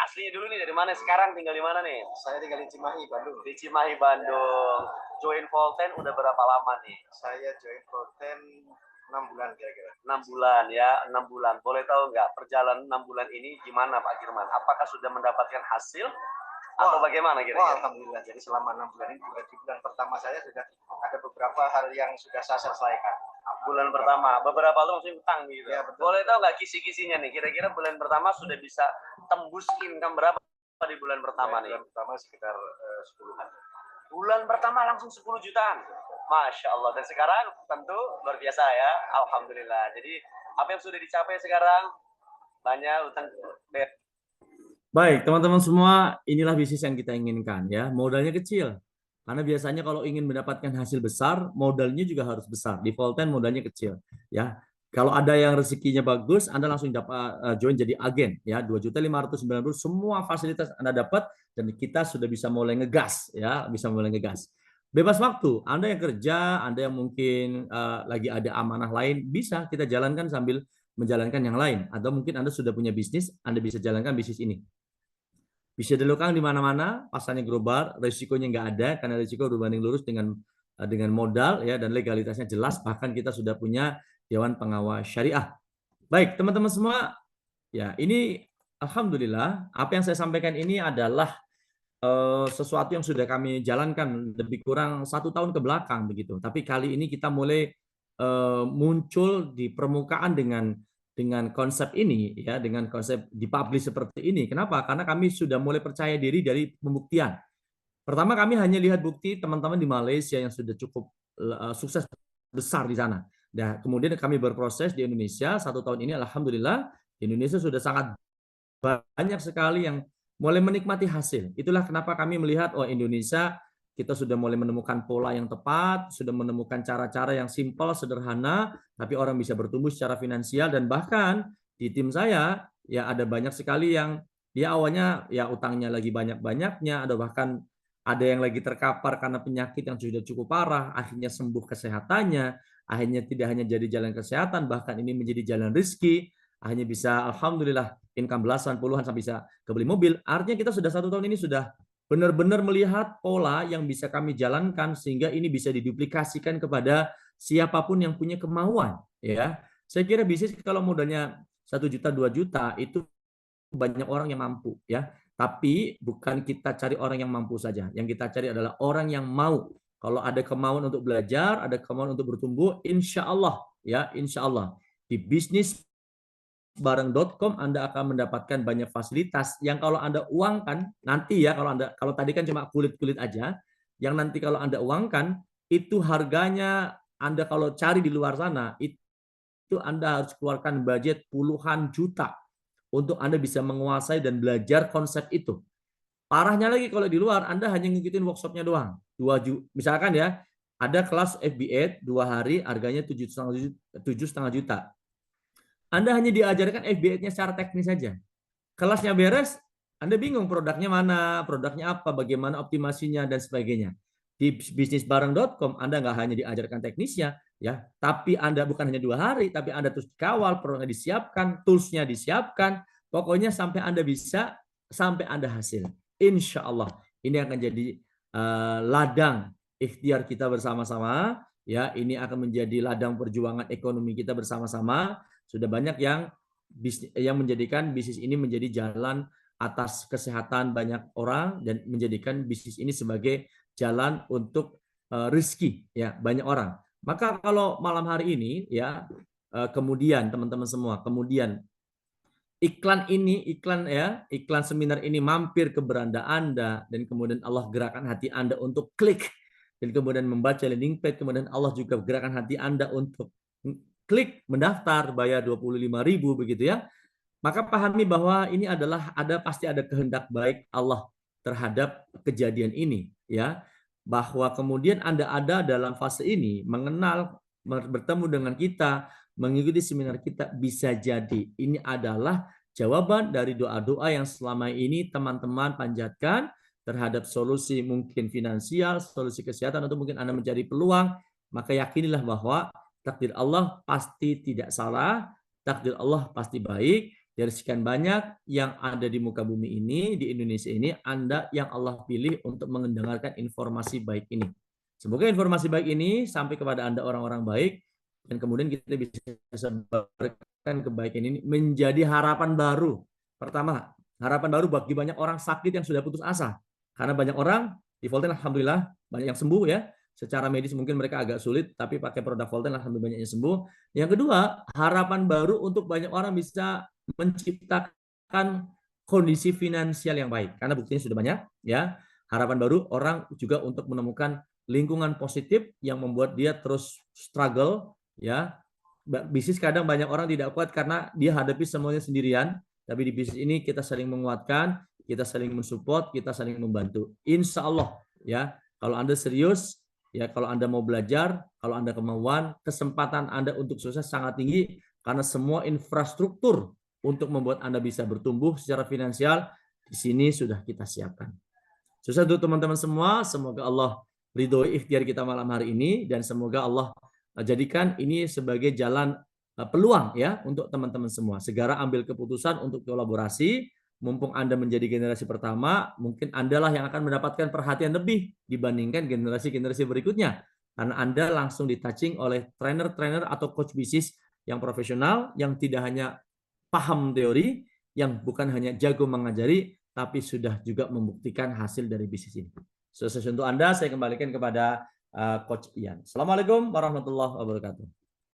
aslinya dulu nih dari mana? Sekarang tinggal di mana nih? saya tinggal di Cimahi, Bandung. Di Cimahi, Bandung. Join Polten udah berapa lama nih? Saya join Polten 6 bulan kira-kira. 6 bulan ya, 6 bulan. Boleh tahu nggak perjalanan 6 bulan ini gimana Pak Kirman? Apakah sudah mendapatkan hasil atau bagaimana Wah, kira-kira? alhamdulillah. Jadi selama 6 bulan ini juga di bulan pertama saya sudah ada beberapa hal yang sudah saya selesaikan. Bulan pertama, beberapa tuh maksudnya utang gitu. Ya, betul. Boleh tahu nggak kisi-kisinya nih? Kira-kira bulan pertama sudah bisa tembus income berapa di bulan pertama nih? Bulan pertama sekitar 10-an. Bulan pertama langsung 10 jutaan. Masya Allah. Dan sekarang tentu luar biasa ya. Alhamdulillah. Jadi apa yang sudah dicapai sekarang? Banyak utang. Baik, teman-teman semua, inilah bisnis yang kita inginkan ya. Modalnya kecil. Karena biasanya kalau ingin mendapatkan hasil besar, modalnya juga harus besar. Di Polten modalnya kecil ya. Kalau ada yang rezekinya bagus, Anda langsung dapat join jadi agen ya. 2.590.000 semua fasilitas Anda dapat dan kita sudah bisa mulai ngegas ya, bisa mulai ngegas. Bebas waktu, Anda yang kerja, Anda yang mungkin lagi ada amanah lain, bisa kita jalankan sambil menjalankan yang lain. Atau mungkin Anda sudah punya bisnis, Anda bisa jalankan bisnis ini. Bisa dilakukan di mana-mana, pasarnya global, risikonya nggak ada karena risiko berbanding lurus dengan modal ya, dan legalitasnya jelas. Bahkan kita sudah punya Dewan Pengawas Syariah. Baik, teman-teman semua, ya ini alhamdulillah apa yang saya sampaikan ini adalah sesuatu yang sudah kami jalankan lebih kurang 1 tahun ke belakang begitu. Tapi kali ini kita mulai muncul di permukaan dengan konsep ini ya, dengan konsep dipublish seperti ini. Kenapa? Karena kami sudah mulai percaya diri dari pembuktian. Pertama, kami hanya lihat bukti teman-teman di Malaysia yang sudah cukup sukses besar di sana. Nah, kemudian kami berproses di Indonesia 1 tahun ini, alhamdulillah Indonesia sudah sangat banyak sekali yang mulai menikmati hasil. Itulah kenapa kami melihat, oh Indonesia kita sudah mulai menemukan pola yang tepat, sudah menemukan cara-cara yang simpel, sederhana, tapi orang bisa bertumbuh secara finansial. Dan bahkan di tim saya ya ada banyak sekali yang dia awalnya ya utangnya lagi banyak-banyaknya, ada bahkan ada yang lagi terkapar karena penyakit yang sudah cukup parah, akhirnya sembuh kesehatannya, akhirnya tidak hanya jadi jalan kesehatan, bahkan ini menjadi jalan rezeki, akhirnya bisa alhamdulillah income belasan, puluhan sampai bisa kebeli mobil. Artinya kita sudah 1 tahun ini sudah benar-benar melihat pola yang bisa kami jalankan sehingga ini bisa diduplikasikan kepada siapapun yang punya kemauan ya. Saya kira bisnis kalau modalnya 1 juta 2 juta itu banyak orang yang mampu ya. Tapi bukan kita cari orang yang mampu saja. Yang kita cari adalah orang yang mau. Kalau ada kemauan untuk belajar, ada kemauan untuk bertumbuh, insya Allah ya, insya Allah di bisnis bareng.com Anda akan mendapatkan banyak fasilitas yang kalau Anda uangkan nanti ya, kalau tadi kan cuma kulit-kulit aja, yang nanti kalau Anda uangkan itu harganya Anda kalau cari di luar sana itu Anda harus keluarkan budget puluhan juta untuk Anda bisa menguasai dan belajar konsep itu. Parahnya lagi kalau di luar Anda hanya ngikutin workshopnya doang. Misalkan ya, ada kelas FB8 2 hari harganya 7,5 juta. Anda hanya diajarkan FB8-nya secara teknis saja. Kelasnya beres, Anda bingung produknya mana, produknya apa, bagaimana optimasinya, dan sebagainya. Di bisnisbareng.com, Anda nggak hanya diajarkan teknisnya, ya, tapi Anda bukan hanya 2 hari, tapi Anda terus dikawal, produknya disiapkan, toolsnya disiapkan, pokoknya sampai Anda bisa, sampai Anda hasil. Insya Allah, ini akan jadi ladang ikhtiar kita bersama-sama, ya ini akan menjadi ladang perjuangan ekonomi kita bersama-sama. Sudah banyak yang menjadikan bisnis ini menjadi jalan atas kesehatan banyak orang dan menjadikan bisnis ini sebagai jalan untuk rezeki ya banyak orang. Maka kalau malam hari ini ya kemudian teman-teman semua, kemudian iklan seminar ini mampir ke beranda Anda dan kemudian Allah gerakan hati Anda untuk klik dan kemudian membaca landing page, kemudian Allah juga gerakan hati Anda untuk klik mendaftar bayar 25.000 begitu ya. Maka pahami bahwa ini adalah pasti ada kehendak baik Allah terhadap kejadian ini ya. Bahwa kemudian Anda ada dalam fase ini mengenal bertemu dengan kita, mengikuti seminar kita, bisa jadi ini adalah jawaban dari doa-doa yang selama ini teman-teman panjatkan terhadap solusi mungkin finansial, solusi kesehatan, atau mungkin Anda mencari peluang. Maka yakinilah bahwa takdir Allah pasti tidak salah, takdir Allah pasti baik. Dari sekian banyak yang ada di muka bumi ini, di Indonesia ini, Anda yang Allah pilih untuk mendengarkan informasi baik ini. Semoga informasi baik ini sampai kepada Anda orang-orang baik, dan kemudian kita bisa sebarkan kebaikan ini menjadi harapan baru. Pertama, harapan baru bagi banyak orang sakit yang sudah putus asa. Karena banyak orang di Volten alhamdulillah banyak yang sembuh ya. Secara medis mungkin mereka agak sulit, tapi pakai produk Volten alhamdulillah banyak yang sembuh. Yang kedua, harapan baru untuk banyak orang bisa menciptakan kondisi finansial yang baik. Karena buktinya sudah banyak ya. Harapan baru orang juga untuk menemukan lingkungan positif yang membuat dia terus struggle ya. Bisnis kadang banyak orang tidak kuat karena dia hadapi semuanya sendirian, tapi di bisnis ini kita saling menguatkan, kita saling mensupport, kita saling membantu. Insya Allah ya, kalau Anda serius ya, kalau Anda mau belajar, kalau Anda kemauan, kesempatan Anda untuk sukses sangat tinggi karena semua infrastruktur untuk membuat Anda bisa bertumbuh secara finansial di sini sudah kita siapkan. Sukses untuk teman-teman semua, semoga Allah ridhoi ikhtiar kita malam hari ini dan semoga Allah jadikan ini sebagai jalan peluang ya untuk teman-teman semua. Segera ambil keputusan untuk kolaborasi. Mumpung Anda menjadi generasi pertama, mungkin Anda lah yang akan mendapatkan perhatian lebih dibandingkan generasi-generasi berikutnya. Karena Anda langsung di-touching oleh trainer-trainer atau coach bisnis yang profesional, yang tidak hanya paham teori, yang bukan hanya jago mengajari, tapi sudah juga membuktikan hasil dari bisnis ini. Sukses untuk Anda, saya kembalikan kepada Coach Ian. Assalamualaikum warahmatullahi wabarakatuh.